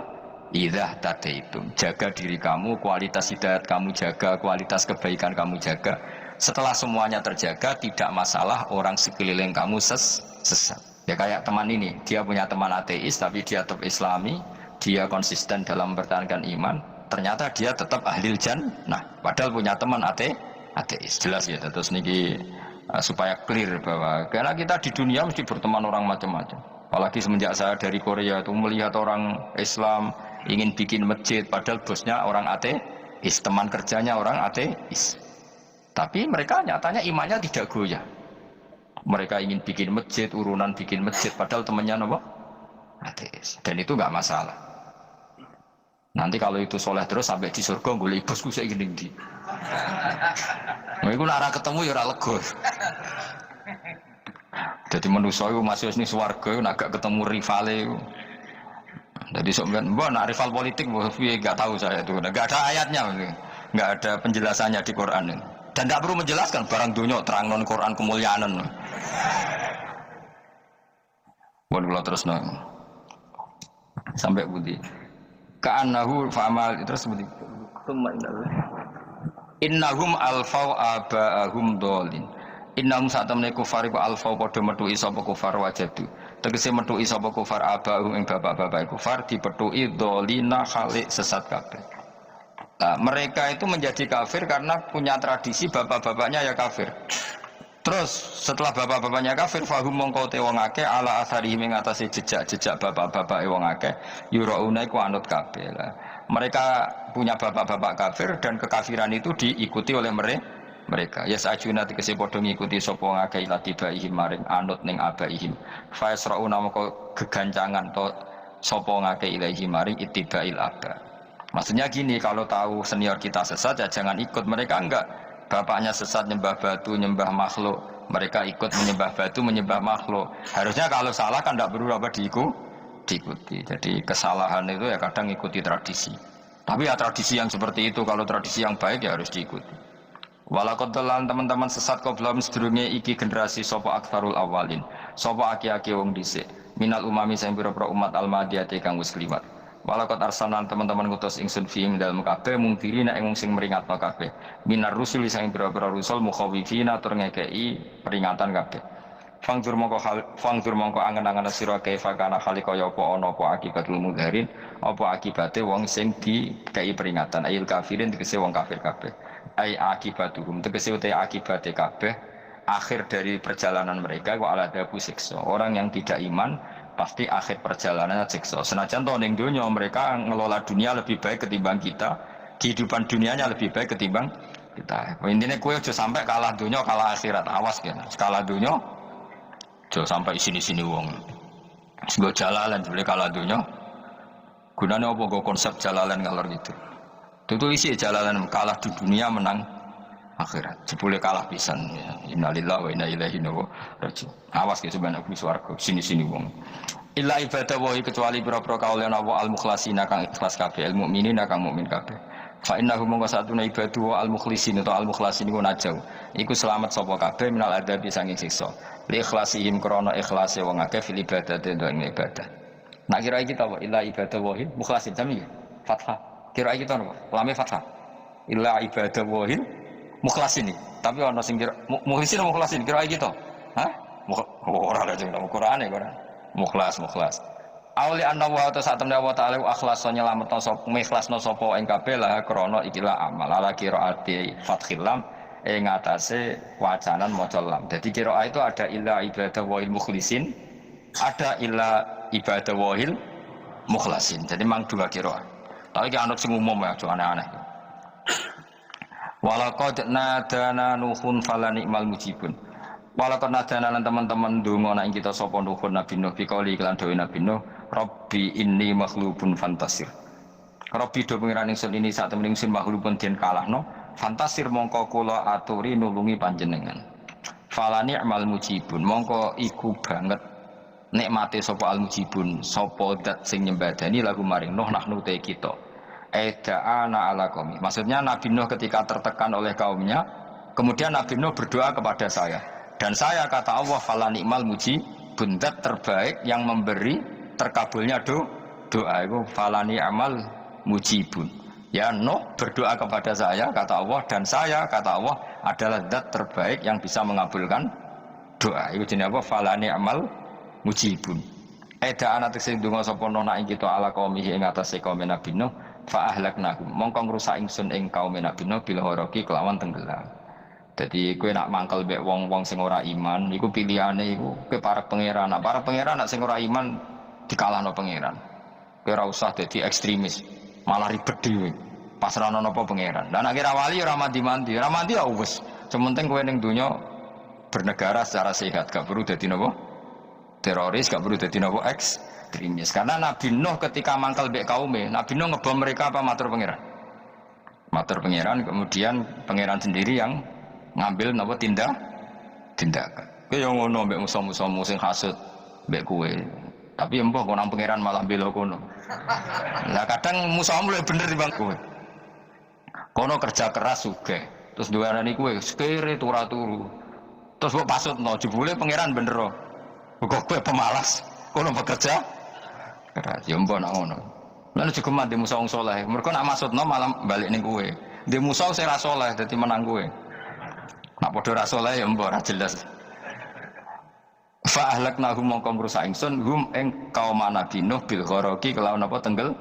idza tadaitum. Jaga diri kamu, kualitas hidayat kamu jaga, kualitas kebaikan kamu jaga. Setelah semuanya terjaga, tidak masalah orang sekeliling kamu sesat. Ya kayak teman ini, dia punya teman ateis tapi dia tetap islami, dia konsisten dalam mempertahankan iman, ternyata dia tetap ahli jannah padahal punya teman ateis. Jelas ya, terus niki supaya clear bahwa karena kita di dunia mesti berteman orang macam-macam. Apalagi semenjak saya dari Korea itu melihat orang Islam ingin bikin masjid padahal bosnya orang ateis, teman kerjanya orang ateis. Tapi mereka nyatanya imannya tidak goyah. Mereka ingin bikin masjid, urunan bikin masjid, padahal temannya apa? Ateis. Dan itu nggak masalah. Nanti kalau itu soleh terus sampai di surga, gue bosku saya gini di. Mereka nara ketemu ya ora lega. Jadi manusia itu masih ini swarga, agak ketemu rivale. Jadi sebenarnya, nah rival politik, nggak tahu saya itu, nggak ada ayatnya, nggak ada penjelasannya di Quran ini. Dan tidak perlu menjelaskan barang dunia terang non Quran kemuliaan. Buat kalau terus sampai budi. Ka'annahu fa'amal terus budi. Innahum alfau aba'ahum dolin. Innahum saat temen kufar iku alfau podo metu'i sapa kufar wajadu. Tegese metu'i sapa kufar aba'ahum ing bapak-bapak kufar dipetu'i dolina khalik sesat kabeh. Nah, mereka itu menjadi kafir karena punya tradisi bapak-bapaknya ya kafir. Terus setelah bapak-bapaknya kafir, fahum mongko te wong akeh ala asarihi ing atase jejak-jejak bapak-bapak wong akeh yurauna iku anut kabeh. Mereka punya bapak-bapak kafir dan kekafiran itu diikuti oleh mereka. Ya sajuna tegese padha ngikuti sapa wong akeh ila tibaihim maring anut ning abaihim. Fa yasrauna mongko gegancangan to sapa wong akeh ilahi maring ittibail aba. Maksudnya gini, kalau tahu senior kita sesat ya jangan ikut. Mereka enggak, bapaknya sesat nyembah batu, nyembah makhluk, mereka ikut menyembah batu, menyembah makhluk. Harusnya kalau salah kan enggak perlu apa diikuti. Jadi kesalahan itu ya kadang ikuti tradisi. Tapi ya tradisi yang seperti itu, kalau tradisi yang baik ya harus diikuti. Walakotelan teman-teman sesat kau belum sedurunge iki generasi sopo aktsarul awalin, sopo aki-aki wong dhisik, minal umami sing pira-pira umat almadiyati kang wis kliwat. Walakot arsalan teman-teman ngutus ingsun fiim dalam kabeh mungkiri nek wong sing meringatno kabeh minar rusuli sing pira-pira rusul mukhawifina tur ngekeki peringatan kabeh. Fangdur mongko angen-angen sira kaifa kana khali kaya apa ana apa akibatul mudharin apa akibate wong sing dikei peringatan ayil kafirin tegese wong kafir kabeh. Ai akibatuhum tegese uta akibate kabeh akhir dari perjalanan mereka wa ala dabu siksa. Orang yang tidak iman pasti akhir perjalanannya siksa. Senajan toh ning dunia mereka ngelola dunia lebih baik ketimbang kita, kehidupan dunianya lebih baik ketimbang kita. Intinya kowe aja sampai kalah dunia kalah akhirat. Awas kan. Kalah dunia aja sampai sini-sini wong. Sego jalalan boleh kalah dunia. Gunane apa go konsep jalalan ngalor gitu. Tutu isi jalalan kalah di dunia menang akhirat. Jebule kalah pisan ya. Innalillahi wa inna ilaihi raji'un. Awas ke sebenarnya aku swarga sini-sini wong. Illa ibadah wahi kecuali pira-pira kaulan Allah al-mukhlasina kang ikhlas kabeh, al mukminina kang mukmin kabeh. Fa innahu mongko satune ibadu al mukhlisin atau al mukhlasin iku najau. Iku selamat sapa kabeh minal adabi sanging siksa. Li ikhlasihim krana ikhlase wong akeh fil ibadate ing ibadah. Nak kira iki ta illa ibadah wahid mukhlasin sami fathah. Kira iki ta lame fathah. Illa ibadah wahid mukhlasin. Tapi ana sing kira mukhlisin mukhlasin kira iki to. Hah? Ora ada jeneng Qur'ane Qur'an. Mukhlas. Auli anna wa ta satemne wa ta'ala akhlasa nyelametno sapa mikhlasno sapa ing kabeh lah krana ikilah amal ala qiraati fathil lam ing atase wacanan maca lam. Dadi qiraat itu ada illa ibadah wahil mukhlisin, ada illa ibadah wahil mukhlasin. Jadi mang dua qiraat. Tapi ki anut sing umum ya, aja aneh-aneh. Walaqad nadana nuhun falani'mal mujibun. Walaqad nadana lan teman-teman ndonga nek kita sapa nuhun Nabi Nuh bikali iklan dawuh Nabi Nuh, Rabbi inni makhlubun fantasir. Rabbi do pengiran ingsun ini sak temen ingsun makhlubun den kalahno, fantasir mongko kula aturi nulungi panjenengan. Falani'mal mujibun, mongko iku banget nikmate sapa al mujibun, sapa zat sing nyembadani lagu maring Nuh nahnu te kita. Eda'ana ala qaumi. Maksudnya Nabi Nuh ketika tertekan oleh kaumnya, kemudian Nabi Nuh berdoa kepada saya. Dan saya kata Allah fala ni'mal mujibun, zat terbaik yang memberi terkabulnya doa itu fala ni'mal mujibun. Ya Nuh berdoa kepada saya kata Allah, dan saya kata Allah adalah zat terbaik yang bisa mengabulkan doa. Itu jenenge apa? Fala ni'mal mujibun. Eda'ana tekse donga sapa Nuh nak kita ala qaumihi ing atase kaum Nabi Nuh fa ahlaknahum mongko ngrusak ingsun ing kaum Nabi Nuh bil gharaqi kelawan tenggelam. Jadi kowe nak mangkel mbek wong-wong sing ora iman, iku pilihane iku kowe para pangeran. Nak para pangeran nak sing ora iman dikalahno pangeran. Kowe ora usah dadi ekstremis, malah ribet dhewe. Pasrahno napa pangeran. Lah nek ora wali ora mandi-mandi, ora mandi ya wis. Sementing kowe ning donya bernegara secara sehat, gak perlu dadi napa teroris, gak perlu dadi napa ekstremis. Karena Nabi Nuh ketika mangkel mbek kaume, Nabi Nuh ngebom mereka apa matur pangeran? Matur pangeran, kemudian pangeran sendiri yang ngambil napa tindakan. Kowe yo ngono mbek musuh-musuhmu sing hasud mbek kowe. Tapi mbah kok nang pangeran malah bela kono. Lah kadang musuhmu luwih bener timbang kowe. Kono kerja keras sugih. Terus duweni kowe sekere turu. Terus kok pasutno jebule pangeran bener. Kok kowe pemalas. Kono bekerja keras. Ya mbah nak ngono. Lan juga mati musuh wong saleh. Mergo nak maksudno malah balik ning kowe. Di musuh sing ra saleh dadi menang kowe. Nak padha ra saleh ya mbok ora jelas. Fa ahlaknahum mongko ngrusak ingsun hum ing kaum Nabi Nuh bil gharaqi kelawan apa tenggel.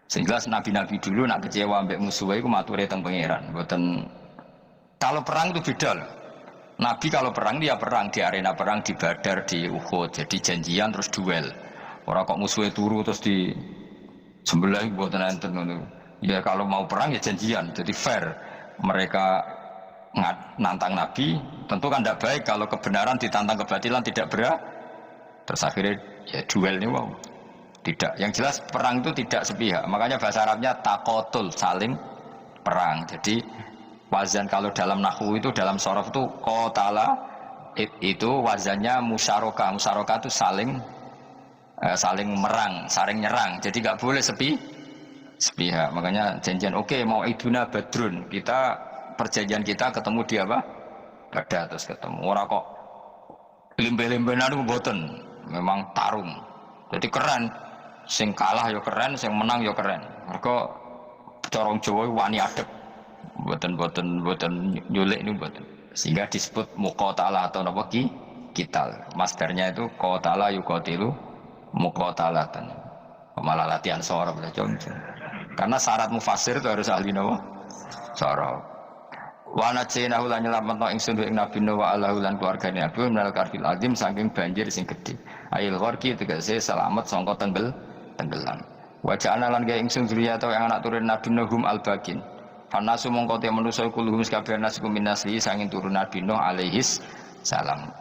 Sing jelas nabi-nabi dulu nak kecewa mbek musuhe iku mature teng pangeran. Mboten kalau perang itu beda loh. Nabi kalau perang dia perang di arena perang di Badar, di Uhud. Jadi janjian terus duel. Ora kok musuhe turu terus di sebelah mboten enten ngono. Ya kalau mau perang ya janjian. Jadi fair. Mereka nantang Nabi, tentu kan tidak baik kalau kebenaran ditantang kebatilan tidak berat. Terus akhirnya ya duel ini wow. Tidak, yang jelas perang itu tidak sepihak. Makanya bahasa Arabnya takotul, saling perang. Jadi wazan kalau dalam nahwu itu dalam sorof itu qatala itu wazannya musyarakah. Musyarakah itu saling merang, saling nyerang. Jadi nggak boleh sepihak. Makanya janjian oke, mau iduna badrun, kita perjanjian kita ketemu di apa? Badar terus ketemu. Ora kok limbe-limbenan itu mboten, memang tarung. Jadi keren. Sing kalah ya keren, sing menang ya keren. Mergo corong Jawa wani adep. Mboten nyulik niku mboten. Sehingga disebut muqatalah atau napa kital. Masdarnya itu qatala yuqatilu muqatalatan. Malah latihan sorab ya karena syarat mufassir itu harus ahli napa? Sorab. Wa najinahu lan nyelametno ingsun ing Nabi Nuh wa alahu lan keluargane Nabi minal karfil azim saking banjir sing gedhe. Ail gharqi tegese selamat sangka tenggelam. Wa ja'alna lan gawe ingsun zuriyata yang anak turun Nabi Nuhum al-bakin. Fanasu mongko te manusa kuluhum kabeh nasku minasli saking turun Nabi Nuh alaihis salam.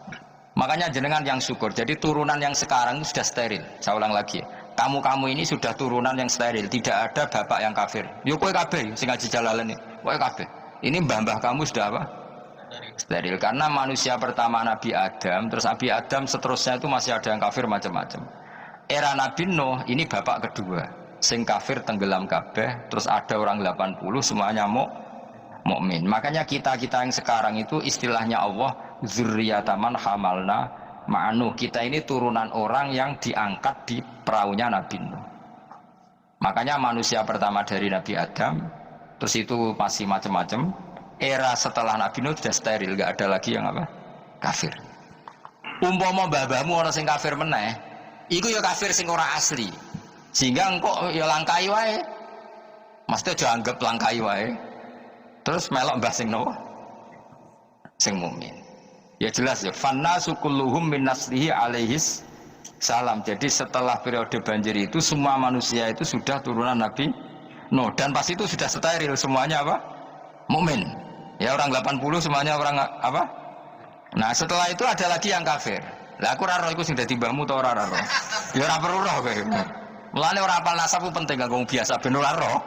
Makanya jenengan yang syukur. Jadi turunan yang sekarang sudah steril. Saya ulang lagi. Kamu ini sudah turunan yang steril. Tidak ada bapak yang kafir. Yo kowe kabeh sing ngaji Jalalain iki. Kowe kabeh. Ini mbah-mbah kamu sudah apa? Steril. Karena manusia pertama Nabi Adam, terus Nabi Adam seterusnya itu masih ada yang kafir macam-macam. Era Nabi Nuh ini bapak kedua. sing kafir tenggelam kabeh, terus ada orang 80 semuanya mukmin. Makanya kita yang sekarang itu istilahnya Allah dzurriyyataman hamalna ma'anu. Kita ini turunan orang yang diangkat di perahunya Nabi Nuh. Makanya manusia pertama dari Nabi Adam, terus itu masih macam-macam. Era setelah Nabi Nuh sudah steril, nggak ada lagi yang apa? Kafir. Umpama mbah-mbahmu orang sing kafir meneh, iku ya kafir sing ora asli. Sehingga engkau ya langkai wae. Maksudnya aja anggap langkai wae. Terus melok mbah sing nopo? Sing mukmin. Ya jelas ya, fannasu kulluhum min naslihi alaihis salam. Jadi setelah periode banjir itu semua manusia itu sudah turunan Nabi Nuh, dan pas itu sudah steril semuanya apa? Mukmin. Ya orang 80 semuanya orang apa? Nah, setelah itu ada lagi yang kafir. Lah aku ora roh iku sing dadi mbahmu ta ora roh. Ya ora perlu roh kowe. Mulane ora apal nasab penting kanggo biasa ben ora roh.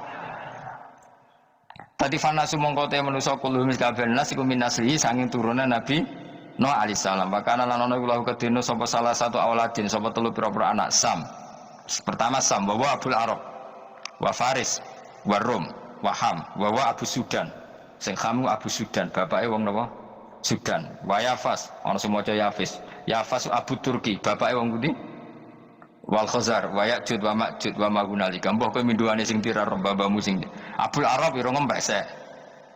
Tadi fanasu mongkote manusa kullu kabeh nas iku minasli sanging turunan Nabi Nuh alaihi salam. Bakana lan ana kula kedino sapa salah satu auladin sapa telu pira-pira anak Sam. Pertama Sam wa Abul Arab wa Faris wa Rum wa Ham wa Abu Sudan. Sing Hamu Abu Sudan, bapake wong napa? Sudan. Wa Yafas, ana semoco Yafis. Yafas Abu Turki, bapake wong pundi? Wal Khazar, wa Ya'jud wa Ma'jud wa Magunalika. Mbah kowe minduane sing tirar babamu sing Abul Arab ira ngempek sek.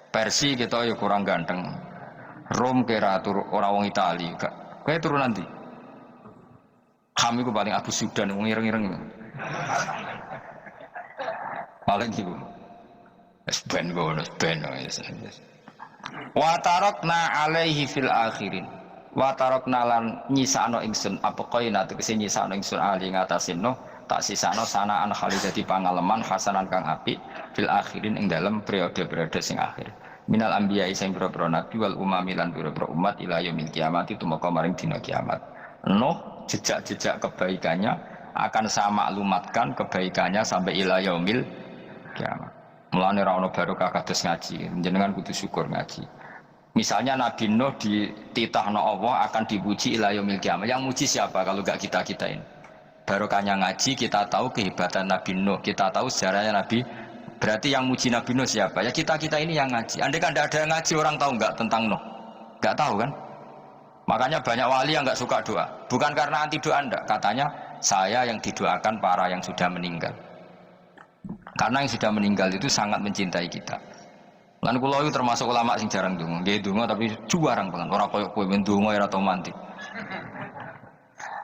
Persi kita ya kurang ganteng. Rom kira tur ora wong Itali. Kowe turunan ndi? Kami ku paling Abu Sudan wong ireng-ireng. Paling iku. Wis ben ngono, ben wis. Wa tarakna alaihi fil akhirin. Wa tarakna lan nyisano ingsun apa koina tegese nyisano ingsun ali ngatasin no tak sisano sanaan khalidati pangaleman hasanan kang apik fil akhirin ing dalem periode-periode sing akhir minal anbiya sing pira-pira nabi wal umami lan pira-pira umat ila yaumil kiamat itu maka maring dina kiamat. Nuh jejak-jejak kebaikannya akan saya maklumatkan kebaikannya sampai ila yaumil kiamat. Mulane ra ono barokah kados ngaji, jenengan kudu syukur ngaji. Misalnya Nabi Nuh dititahno Allah akan dipuji ila yaumil kiamat. Yang muji siapa kalau enggak kita ini? Barokahnya ngaji kita tahu kehebatan Nabi Nuh, kita tahu sejarahnya Nabi. Berarti yang muji Nabi Nuh siapa? Ya kita ini yang ngaji. Andai kan tidak ada yang ngaji, orang tahu enggak tentang Nuh? Enggak tahu kan? Makanya banyak wali yang enggak suka doa. Bukan karena anti doa enggak, katanya saya yang didoakan para yang sudah meninggal. Karena yang sudah meninggal itu sangat mencintai kita. Lan kula itu termasuk ulama sing jarang ndonga. Nggih ndonga tapi juarang banget. Ora koyo kowe ndonga ora tau mandi.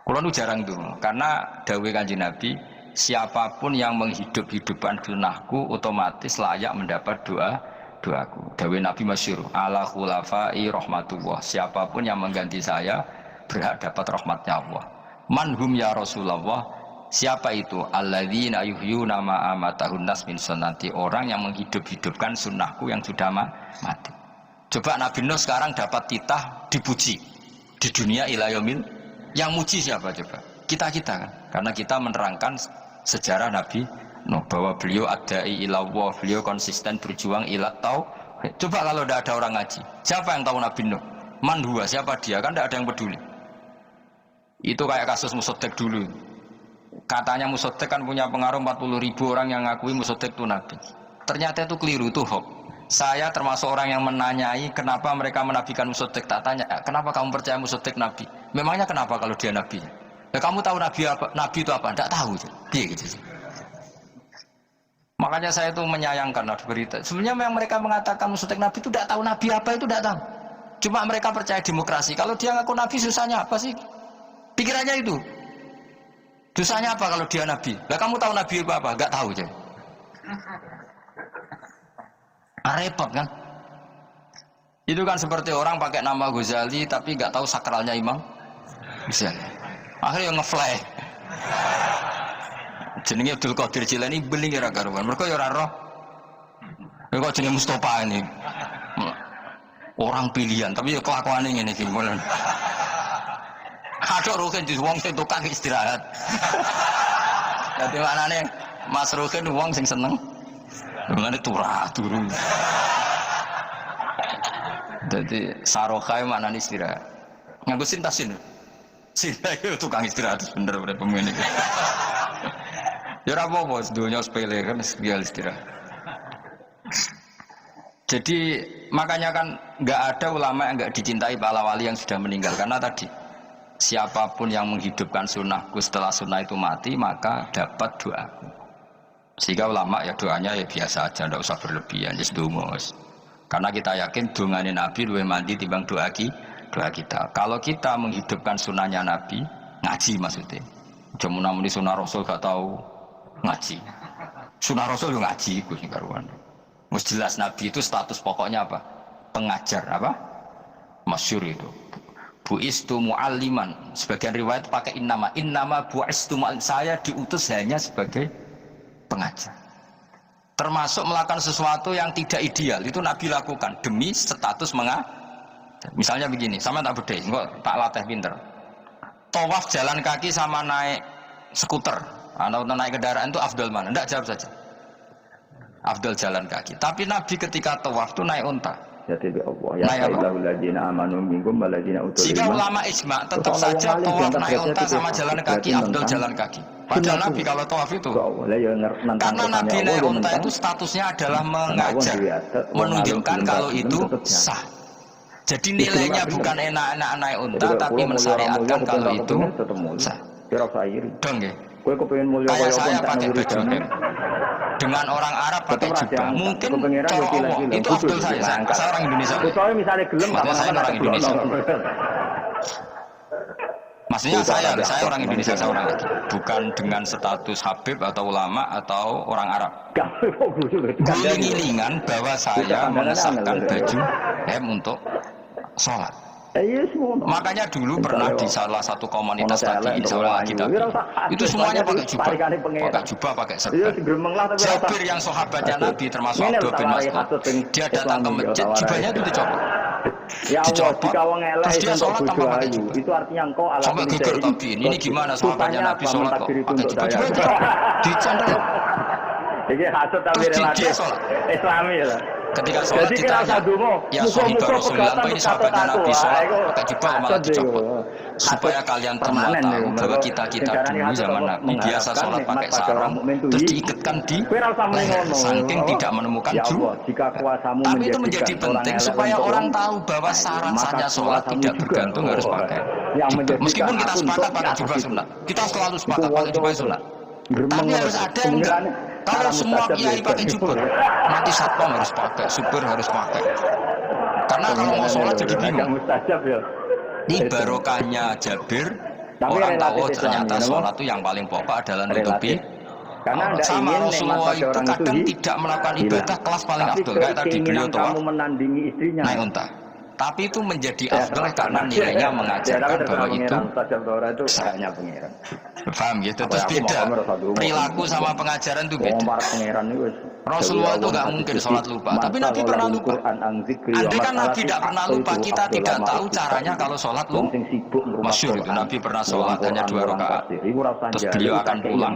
Kula nu jarang ndonga karena dawuh Kanjeng Nabi, siapapun yang menghidup-hidupkan sunnahku otomatis layak mendapat doaku. Dawuh Nabi masyhur, ala khulafai rahmatullah. Siapapun yang mengganti saya berhak dapat rahmatnya Allah. Manhum ya Rasulullah. Siapa itu? Alladzina yuhyuna ma amatahun nas min sunnati, orang yang menghidup-hidupkan sunnahku yang sudah mati. Coba Nabi Nuh sekarang dapat titah dipuji di dunia ila yaumil. Yang muji siapa coba? Kita kan. Karena kita menerangkan sejarah Nabi Nuh bahwa beliau adai ila Allah, beliau konsisten berjuang ila tauhid. Coba kalau tidak ada orang ngaji, siapa yang tahu Nabi Nuh? Man huwa, siapa dia? Kan tidak ada yang peduli. Itu kayak kasus Musaddiq dulu. Katanya Musaddiq kan punya pengaruh 40.000 orang yang ngakui Musaddiq itu Nabi. Ternyata itu keliru, itu hoax. Saya termasuk orang yang menanyai kenapa mereka menabikan Musaddiq. Tak tanya, kenapa kamu percaya Musaddiq Nabi? Memangnya kenapa kalau dia Nabi? Ya kamu tahu Nabi apa? Nabi itu apa? Tidak tahu. Gitu. Makanya saya itu menyayangkan ada berita. Sebenarnya yang mereka mengatakan Musaddiq Nabi itu tidak tahu Nabi apa itu tidak tahu. Cuma mereka percaya demokrasi. Kalau dia ngaku Nabi susahnya apa sih? Pikirannya itu. Dosanya apa kalau dia Nabi? Lah kamu tahu Nabi itu apa? Enggak tahu aja. Repot kan? Itu kan seperti orang pakai nama Ghazali tapi enggak tahu sakralnya Imam Ghazali. Akhirnya ngefly. Jenenge Abdul Qadir Jilani beling ora karuan. Mergo ya ora roh. Kok jenenge Mustofa ini. Orang pilihan tapi ya kelakuane ngene iki. Ada Rukin di wong sing tukang istirahat. Dadi maknane Mas Rukin wong sing seneng. Mangane turu. Dadi sarokae maknane istirahat. Nganggo sintasin. Sinta itu tukang istirahat bener pemain iki. Ya ora apa-apa, dunya sepele kan biar istirahat. Jadi makanya kan nggak ada ulama yang nggak dicintai para wali yang sudah meninggal karena tadi siapapun yang menghidupkan sunnahku setelah sunnah itu mati maka dapat doaku. Sehingga ulama ya doanya ya biasa aja, nggak usah berlebihan, just dungus. Karena kita yakin dongane Nabi luwih mandi timbang doa kita. Kalau kita menghidupkan sunnahnya Nabi, ngaji maksudnya. Cuma namun di sunnah Rasul gak tahu ngaji. Sunnah Rasul juga ngaji, gue sih karuan. Mus jelas Nabi itu status pokoknya apa? Pengajar apa? Masyhur itu. Bu'istu mu'alliman. Sebagian riwayat pakai innama bu'istu mu'alliman. Saya diutus hanya sebagai pengajar. Termasuk melakukan sesuatu yang tidak ideal itu Nabi lakukan demi status mengajar. Misalnya begini, sama tak beda, enggak tak latih pinter. Tawaf jalan kaki sama naik skuter, atau naik kendaraan itu afdal mana? Enggak, jawab saja. Afdal jalan kaki. Tapi Nabi ketika tawaf itu naik unta. Jadi Allah ya Allahu ladina amanu minkum waladina utul. Jika ulama ijma tetap saja tawaf naik unta sama jalan kaki afdal jalan kaki. Padahal Nabi kalau tawaf itu karena Nabi naik unta itu statusnya adalah mengajar, menunjukkan kalau itu sah. Jadi nilainya bukan enak-enak naik unta tapi mensyariatkan kalau itu sah. Dong ya. Kayak saya pakai baju dengan orang Arab pakai jubah mungkin cara Allah itu afdal saya orang Indonesia. Maksudnya saya orang Indonesia. Maksudnya saya orang Indonesia, saya orang lagi. Bukan dengan status Habib atau ulama atau orang Arab. Guling-gilingan bahwa saya mengesahkan baju untuk sholat. Makanya dulu pernah di salah satu komunitas tadi insya Allah kita itu semuanya pakai jubah, pakai serban. Jabir yang sahabatnya Nabi termasuk Abdul bin Mas'ud, dia datang ke masjid, jubahnya itu dicopot. Dicopot, terus dia sholat tanpa pakai jubah. Itu artinya engkau ala sampai geger tabiin. Ini gimana sahabatnya Nabi sholat kok pakai jubah? Dicandang. Terus dia sholat. Islami lah. Ketika sholat ditanya, ya sahabat Rasulullah, apa ini sahabatnya Nabi sholat pakai jubah malah dicopot. Supaya kalian semua tahu bahwa kita dulu zaman Nabi biasa sholat pakai sarung, terus diikatkan di leher, saking tidak menemukan jubah. Tapi itu menjadi penting supaya orang tahu bahwa syarat saja sholat tidak bergantung harus pakai jubah. Meskipun kita sepakat pakai jubah sunat, kita selalu sepakat pakai jubah sunat. Tapi harus ada yang enggak. Kalau semua kiai pakai jubah, nanti satpam harus pakai, supir harus pakai. Karena kalau mau sholat jadi bingung. Ini barokahnya Jabir, orang tahu ternyata sholat itu yang paling pokok adalah nutupi. Sama Rasulullah itu kadang tidak melakukan ibadah kelas paling afdol. Kayak tadi beliau tawaf naik unta. Tapi itu menjadi afdal karena nilainya mengajarkan bahwa itu sayangnya pengiran. Paham gitu, terus beda perilaku sama pengajaran itu beda. Rasulullah itu nggak mungkin sholat lupa, tapi Nabi pernah lupa. Andai kan Nabi tidak pernah lupa, kita tidak tahu caranya kalau sholat lupa. Masyhur itu Nabi pernah sholat hanya 2 rakaat, terus beliau akan pulang.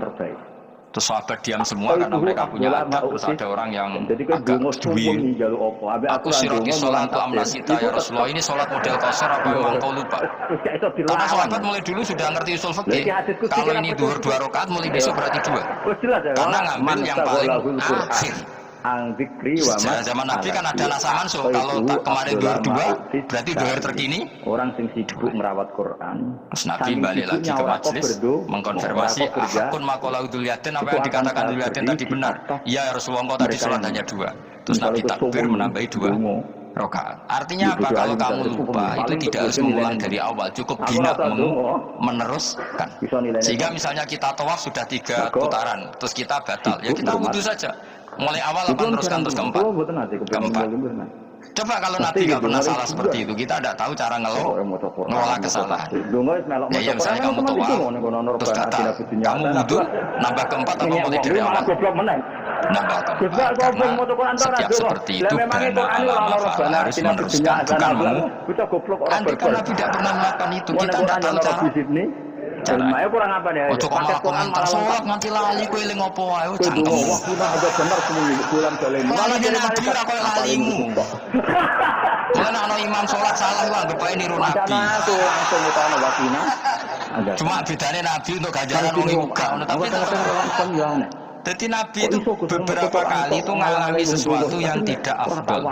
Terus sahabat diam semua karena mereka punya adab. Terus ada orang yang agak duwi. Aku siroti sholat untuk amnasita ya Rasulullah. Ini sholat model qasar apa memang kau lupa? Karena sahabat mulai dulu sudah ngerti usul fikih. Kalau ini duhur 2 rakaat, mulai besok berarti 2. Karena ngambil yang paling akhir. Zaman Nabi kan ada nasa mansuh. Kalau tak kemarin duhur 2, berarti duhur terkini. Orang sing sibuk merawat Quran. Terus Nabi balik lagi ke majelis mengkonfirmasi akun makola udul yatin, apa yang dikatakan udul yatin tadi benar. Iya Rasulullah, engkau tadi sholat hanya 2. Terus Nabi takbir menambahi 2 rakaat. Artinya apa? Kalau kamu lupa itu tidak harus mengulang dari awal, cukup bina meneruskan. Sehingga misalnya kita tawaf sudah 3 putaran, terus kita batal, ya kita wudhu saja. Mulai awal apa meneruskan terus keempat. Coba kalau Nabi nggak pernah salah seperti itu, kita tidak tahu cara ngelola kesalahan. Ya misalnya kamu tawaf, terus kata kamu wudhu, nambah keempat atau mulai dari awal? Nambah keempat, karena setiap seperti itu bana alama harus meneruskan, bukan mau. Andai kan Nabi tidak pernah melakukan itu, kita tidak tahu cara. Caranya kurang apa deh? Ojo kok komentar sholat nganti lali kowe eling opo wae cangkem. Waktu ada bener semua bulan kali. Malah yen Nabi ora koyo lalimu. Mana ana imam sholat salah wae anggap ae niru Nabi. Langsung utawa wakina. Cuma bedanya Nabi untuk ganjaran wong iku gak ono tapi jadi Nabi itu beberapa kali itu mengalami sesuatu yang tidak afdal.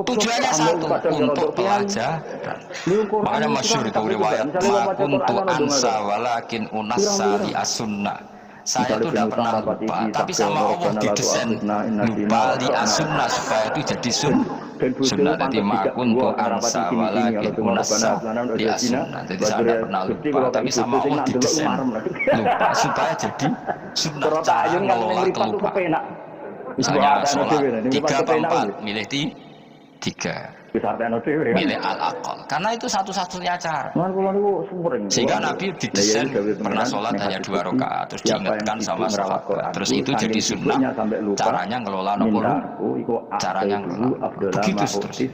Tujuannya satu, untuk pelajaran. Makanya masyhur itu riwayat makuntu ansa walakin unassa li as-sunnah. Saya itu tidak pernah lupa, tapi sama Allah didesain lupa li as-sunnah supaya itu jadi sunnah. Jadi makuntu ansa walakin unassa li as-sunnah. Jadi saya tidak pernah lupa, tapi sama Allah didesain lupa supaya jadi sunnah. Cara ngelola kelupaan. Misalnya sholat 3/4 milih 3. Milih al-aqal karena itu satu-satunya cara sehingga Nabi didesain pernah sholat hanya 2 rakaat terus diingatkan sama sahabat terus itu jadi sunnah caranya ngelola nomor caranya ngelola begitu terus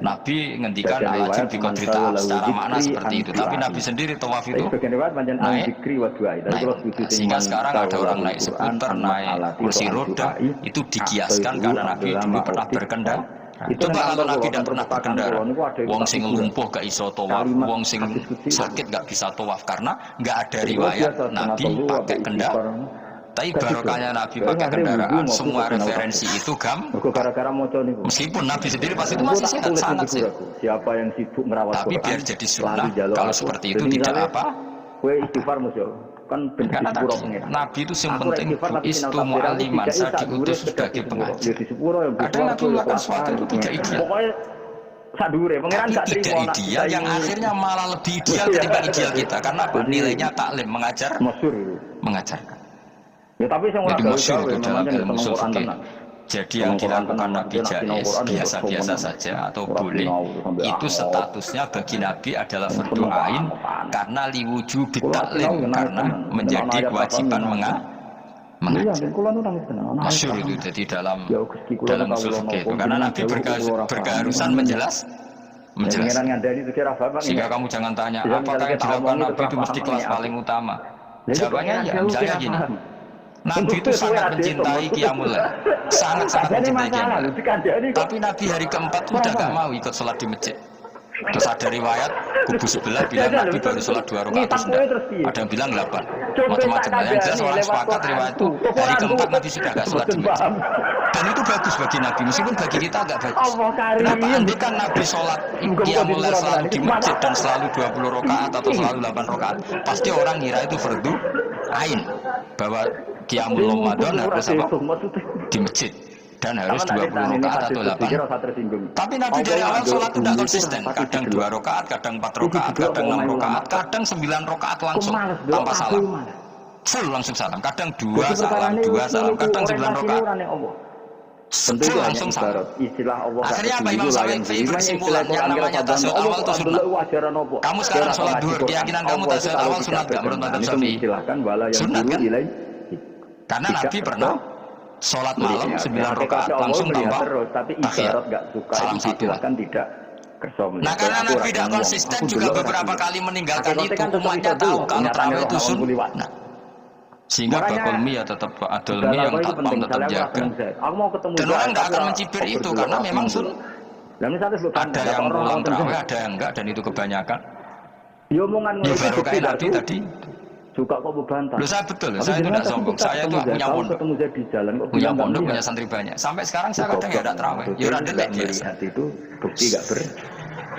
Nabi ngendikan al-ajib biqadri secara makna seperti itu tapi Nabi sendiri tawaf itu naik sehingga sekarang ada orang naik skuter naik kursi roda itu dikiaskan karena Nabi dulu pernah berkendara. Coba kalau Nabi tidak pernah berkendara, wong sing lumpuh gak iso tawaf, wong sing sakit gak bisa tawaf karena gak ada riwayat Nabi pakai kendaraan. Tapi barokahnya Nabi pakai kendaraan, semua referensi itu meskipun Nabi sendiri pasti itu masih sehat sangat sih. Tapi biar jadi sunnah, kalau seperti itu tidak apa. Karena Nabi itu yang penting istu mu'aliman, saya diutus sebagai pengajar. Kadang Nabi melakukan sesuatu itu tidak ideal. Tapi tidak ideal yang akhirnya malah lebih ideal ketimbang ideal kita. Karena apa? Nilainya taklim, mengajarkan. Jadi masyhur itu dalam ilmu fikih. Jadi yang dilakukan Nabi jais biasa-biasa saja atau boleh itu statusnya bagi Nabi adalah fardu ain karena liwujubi taklim karena menjadi kewajiban mengajar. Masyhur itu jadi dalam usul fikih itu karena Nabi berkeharusan menjelaskan. Sehingga kamu jangan tanya apakah yang dilakukan Nabi itu mesti kelas paling utama. Jawabannya ya, misalnya gini. Nabi itu sangat mencintai Qiyamul Lail, sangat mencintai Qiyamul Lail. Tapi Nabi hari keempat udah gak mau ikut sholat di masjid. Terus ada riwayat kubu sebelah bilang Nabi baru sholat 2 rakaat terus enggak. Ada yang bilang 8. Macam-macam. Yang jelas orang sepakat riwayat itu hari keempat Nabi sudah gak sholat di masjid. Dan itu bagus bagi Nabi, meskipun bagi kita agak bagus. Kenapa? Andai kan Nabi sholat Qiyamul Lail selalu di masjid dan selalu 20 rakaat atau selalu 8 rakaat, pasti orang ngira itu fardu ain bahwa Qiyamul Ramadan harus apa? Di masjid dan harus 20 rakaat atau 8. Tapi Nabi dari awal sholat tidak konsisten. Kadang 2 rakaat, kadang 4 rakaat, kadang 6 rakaat, kadang 9 rakaat langsung tanpa salam. Full langsung salam. Kadang 2 salam, kadang 9 rakaat. Full langsung salam. Akhirnya apa Imam Syafi'i berkesimpulan yang namanya tasyahud awal itu sunat. Kamu sekarang sholat duhur, keyakinan kamu tasyahud awal sunat gak menurut Imam Syafi'i? Sunat kan? Karena Nabi pernah sholat malam 9 rakaat langsung tanpa tahiyat salam satu. Nah karena Nabi tidak konsisten juga beberapa kali meninggalkan itu umatnya tahu kalau tarawih itu sunnah. Sehingga bakulmi ya tetap adulmi yang tatpam tetap jaga. Dan orang nggak akan mencibir itu karena memang sunnah. Ada yang ulang tarawih, ada yang enggak dan itu kebanyakan. Ya barokah Nabi tadi. Suka kok berbantah. Loh saya betul, saya itu tidak sombong. Saya itu punya pondok, punya santri banyak. Sampai sekarang saya kadang tidak terawih. Ya udah delek biasa. Itu bukti nggak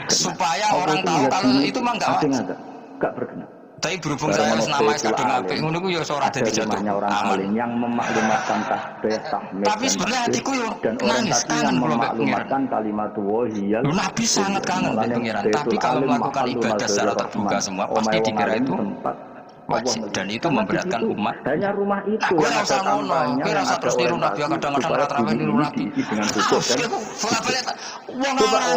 supaya orang tahu kalau itu mah nggak wajar. Nggak berkenan. Tapi berhubung saya harus nama kadung apik, ngono ku ya ora dadi jatuh. Aman. Yang memaklumatkan tasbih, tahmid. Tapi sebenarnya hatiku yo nangis kangen kula mbek pengiran. Kalimat wahiyal. Nabi sangat kangen mbek pengiran. Tapi kalau melakukan ibadah secara terbuka semua pasti dikira itu wajib dan itu memberatkan umat. Hanya rumah itu. Aku rasa ngono, aku rasa terus niru Nabi kadang-kadang ora terawih niru Nabi. Dengan cukup dan wong ora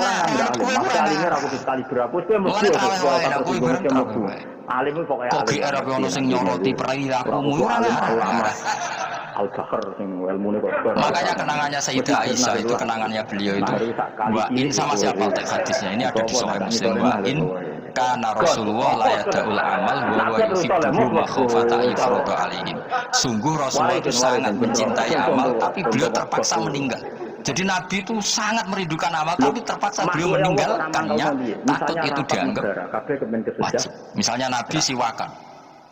aku sekali berapa kowe mlebu. Alim pokoke kok era ono sing nyoroti perilakumu ora Al-Bakar sing ilmune kok. Makanya kenangannya Sayyidah Aisyah itu kenangannya beliau itu. Wa in sama siapa teks hadisnya ini ada di Sahih Muslim wa in kana Rasulullah la yada'ul amal wa yuhibbu makhafata ifrada alaihim. Sungguh Rasulullah itu sangat mencintai amal tapi beliau terpaksa meninggal Jadi Nabi itu sangat merindukan amal, tapi terpaksa beliau meninggalkannya. Takut itu dianggap wajib. Misalnya Nabi siwakan.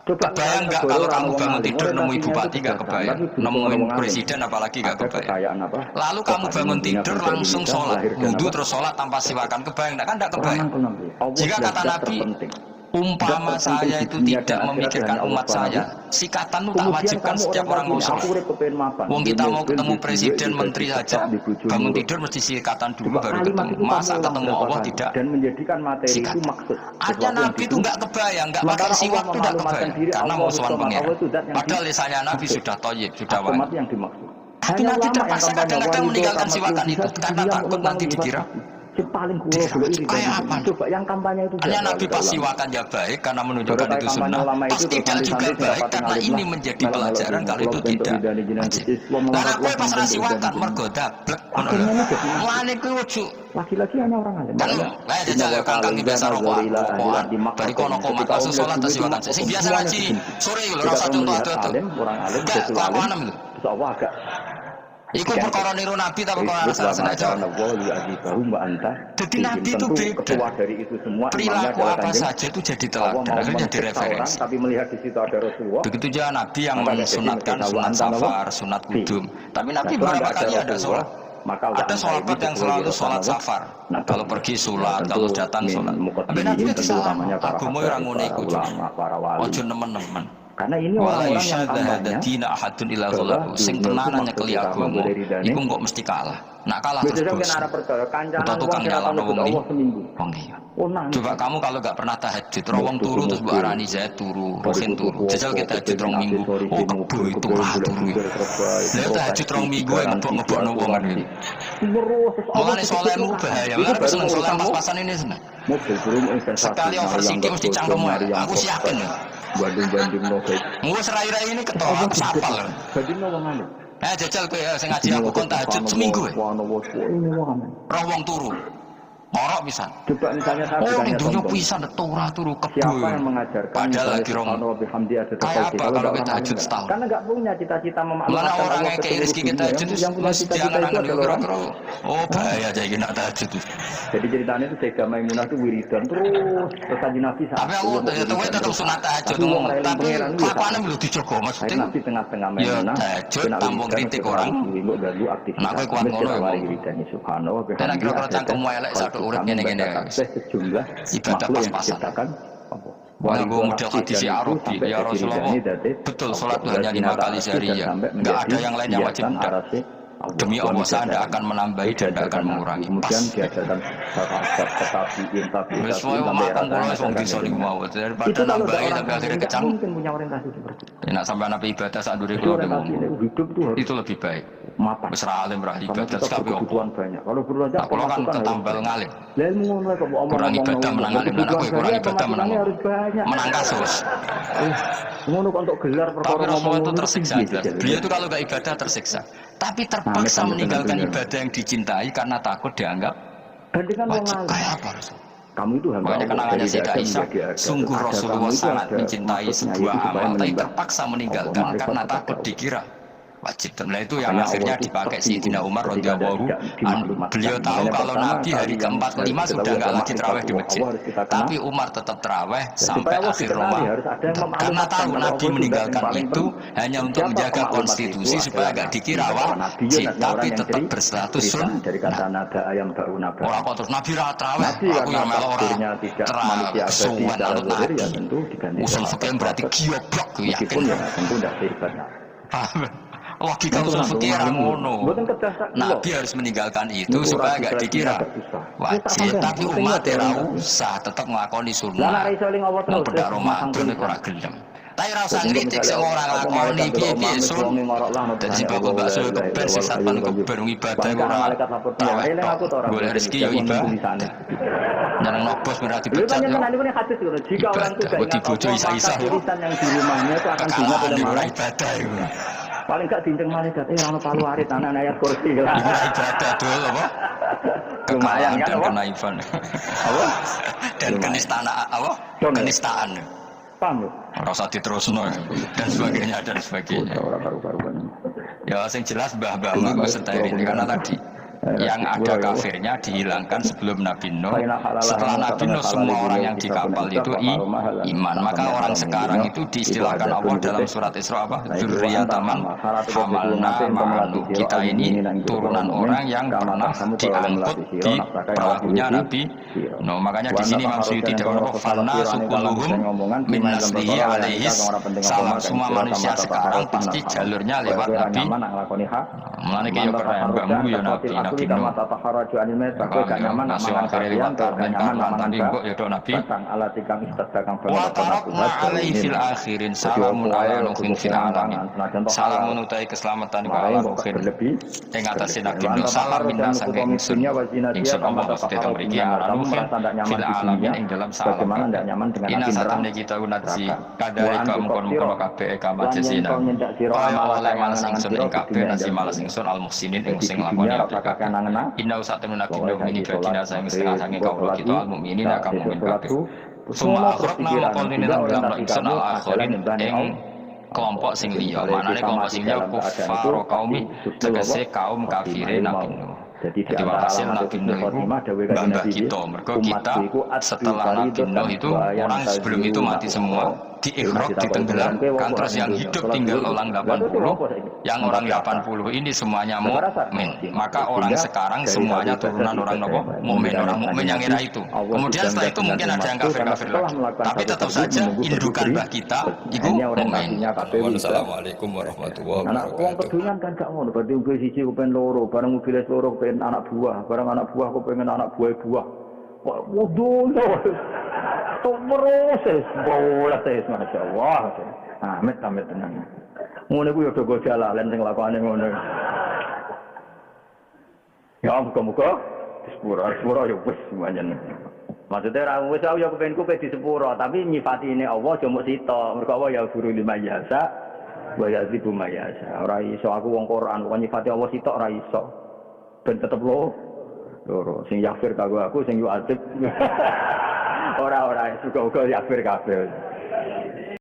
Kebayang nggak kalau kamu bangun tidur nemuin bupati nggak kebayang, nemuin presiden apalagi nggak kebayang. Lalu kamu bangun tidur langsung sholat, wudhu terus sholat tanpa siwakan, kebayang nggak? Kan nggak kebayang. Jika kata Nabi, umpama saya itu tidak memikirkan umat saya, sikatan itu tak wajibkan setiap orang mau sholat. Wong kita mau ketemu presiden, menteri saja, bangun tidur mesti sikatan dulu baru ketemu. Masa ketemu Allah tidak? Dan menjadikan materi itu maksud. Ada Nabi itu nggak kebayang, nggak pakai siwak itu nggak kebayang, karena mau sowan pengiran. Padahal lisannya Nabi sudah toyib, sudah wangi. Tapi Nabi terpaksa kadang-kadang meninggalkan siwakan itu karena takut nanti dikira. Paling kayak apa? Coba yang kampanye itu. Hanya Nabi pas siwakan ya baik karena menunjukkan itu sunnah. Pas tidak juga baik karena ini menjadi pelajaran kalau itu tidak wajib. Karena aku pas siwakan mergo dablek. Mulane kuwi ojo. Laki-laki hanya orang alim. Lah jajal kangkang biasa rokokan. Bari kono komat kasus salat ta siwakan. Sing biasa ngaji sore lho ora usah contoh ado-ado. Orang alim kelakuanem lho. Allah agak Iku perkara niru Nabi tapi perkara salah sengaja. Jadi Nabi itu beda. Perilaku apa saja itu jadi teladan, akhirnya jadi referensi. Tapi melihat di situ ada Rasulullah. Begitu juga Nabi yang mensunatkan sunat safar, sunat kudum. Tapi Nabi beberapa kali ada sholat. Ada sahabat yang selalu sholat safar. Kalau pergi sholat, kalau datang sholat. Tapi Nabi itu salah. Agama orang ngono iku. Ojo nemen-nemen. Karena ini orang-orang yang kampanye dina ahadun ila ghalab sing tenanan nyekeli agama iku kok mesti kalah. Nak kalah terus dosa. Atau tukang nyalano wong liya. Coba kamu kalau enggak pernah tahajud, wong turu terus mbok arani Zaid turu, Rohin turu. Jajal kita tahajud rong minggu. Oh kebo itu ora turu. Lah tahajud rong minggu ngebok-ngebokno wong kan iki. Mulane salehmu bahaya. Mulane aku seneng saleh pas-pasan ini seneng. Sekali oversity mesti cangkem. Aku yakin ya. Banding-banding no baik. Mau serai-rai ini ketok aku sapal. Banding no wong anu. Jajal kowe sing ngaji aku kon tahajud seminggu. Roh wong turu. Morok pisan. Coba misalnya saya ditanya dunia pisan ora turu kebo. Siapa yang mengajarkan? Padahal lagi rong. Kayak apa kalau kita tahajud setahun? Karena enggak punya cita-cita memaklumkan. Mana orang yang kayak rezeki kita tahajud itu mesti diangan-angan kira-kira. Oh bahaya aja iki nak tahajud itu. Jadi ceritanya itu Sayyidah Maimunah itu wiridan terus Kanjeng Nabi sampai. Tapi aku tetap sunat tahajud tapi kelakuane lho dijogo maksudnya. Nabi tengah-tengah Maimunah. Tahajud tampung kritik orang. Nak kowe kuat ngono wiridane subhanallah. Dan kira-kira cangkemmu elek satu urip ngene-ngene. Sejumlah ibadah pas-pasan. Wah, gue model hadis Arabi, ya Rasulullah. Betul, sholat hanya 5 kali sehari ya. Enggak ada yang lain yang wajib. Demi Allah saya tidak akan menambahi dan tidak akan mengurangi. Kemudian diajarkan tetapi semua makan pulau yang bisa mau daripada nambahi tapi akhirnya kecang. Mungkin punya orientasi seperti itu. Nak sampai nabi ibadah saat dulu itu lebih baik. Besar alim berah ibadah sekali kebutuhan banyak. Kalau perlu aja. Kalau kan ketambal ngalim. Kurang ibadah menang alim dan aku kurang ibadah menang. Menang kasus. Ngono untuk gelar perkara. Tapi Rasulullah itu tersiksa. Beliau itu kalau nggak ibadah tersiksa. Tapi terpaksa meninggalkan ibadah yang dicintai karena takut dianggap wajib. Kayak apa Rasul? Kamu itu makanya kenangannya Sayyidah Aisyah, sungguh Rasulullah sangat mencintai sebuah amal, tapi terpaksa meninggalkan karena takut dikira wajib. Nah itu yang akhirnya dipakai Sayyidina Umar radhiyallahu anhu. Beliau tahu kalau Nabi hari ke-4 ke-5 sudah nggak lagi tarawih di masjid, tapi Umar tetap tarawih sampai akhir Ramadan karena tahu Nabi meninggalkan itu hanya untuk menjaga konstitusi supaya nggak dikira wajib, tapi tetap berstatus sunnah. Dari kata nada ayam bau naba. Orang kok terus Nabi tarawih, aku yang melok orang terasuhan anut Nabi. Usul fikih berarti gioblok, yakin. Tentu tidak seibatnya. Logika usul fikih ngono. Nabi harus meninggalkan itu supaya enggak dikira wajib, tapi umat ora usah tetap nglakoni sunnah. Mau pedak Ramadan iku ora gelem. Tapi ora usah ngritik sing ora nglakoni piye-piye sun. Dadi bapak bakso keben sing satpan keben ibadah ora taweh. Golek rezeki yo ibadah. Nang nobos ora dipecat yo. Jika orang itu gak dibojo isa-isa yang di rumahnya itu akan diingat oleh malah ibadah itu. Paling gak dinceng malaikat ora palu arit anak ayat kursi lah. Ibadah dul apa? Lumayan kan apa? Kenaifan. Apa? Dan kenistaan apa? Kenistaan. Paham lho? Ora usah diterusno dan sebagainya dan sebagainya. Ya sing jelas mbah-mbah itu setahir ini karena tadi yang ada kafirnya dihilangkan sebelum Nabi Nuh. Setelah Nabi Nuh semua orang yang di kapal itu iman. Maka orang sekarang itu diistilahkan Allah dalam surat Isra apa? Dzurriyyatan hamalna ma'anu. Kita ini turunan orang yang pernah diangkut di perahunya Nabi Nuh. Makanya di sini Imam Suyuti dawuh fanna sukuluhum min naslihi alaihi salam. Semua manusia sekarang pasti jalurnya lewat Nabi. Mulane ki yo keren mbakmu yo Nabi Nuh. Nasi akhirnya lewat tapi kok ya do Nabi. Wa tarakna alaihi fil akhirin salamun ala nuhin fil alamin. Salamun utai keselamatan wa ala nuhin. Ing atase Nabi Nuh salam minna saking ingsun. Ingsun Allah mesti ta mriki ala nuhin fil alamin ing dalam salam. Ina satemene kita unaji kadare mengkon-mengkon kabeh kama jesina. Oleh malas ingsun ing kabeh nasi malas ingsun al muhsinin ing sing lakoni aplikasi. Inna satemene Nabi Nuh ini badina sang setengah sange kaula kita al mukminin akan mukmin kabeh. Suma akhrajna maqal ini dalam ingsun al akhirin ing kelompok sing liya. Manane kelompok sing liya kufar kaumi tegese kaum kafire Nabi Nuh. Jadi walhasil Nabi Nuh itu bangga kita. Mergo kita setelah Nabi Nuh itu orang sebelum itu mati semua, diikhraq, ditenggelamkan, terus yang hidup tinggal orang 80, yang orang 80 ini semuanya mukmin. Maka orang sekarang semuanya turunan orang nopo mukmin, orang mukmin yang era itu. Kemudian setelah itu mungkin ada yang kafir-kafir lagi. Tapi tetap saja indukan bah kita itu mukmin. Wassalamualaikum warahmatullahi wabarakatuh. Wong kedunyan kan gak ngono, berarti mobil siji kepen loro, bareng mobil loro kepen anak buah, bareng anak buah kepengen anak buah. Kok wudu lho. Proses bola tes masyaallah. Amit tenang. Ngono ku yo do jalalan sing lakone ngono. Ya muga-muga sepuro yo wis semuanya. Maksudnya ra wis aku yo kepen ku pe di sepuro, tapi nyifati ini Allah cuma sito. Mergo Allah ya guru lima jasa, wa yazibu mayasa. Ora iso aku wong Quran kok nyifati Allah sito ora iso. Ben tetep loro sing yafir kanggo aku sing yu adib. Ora suka-uga yafir kabeh.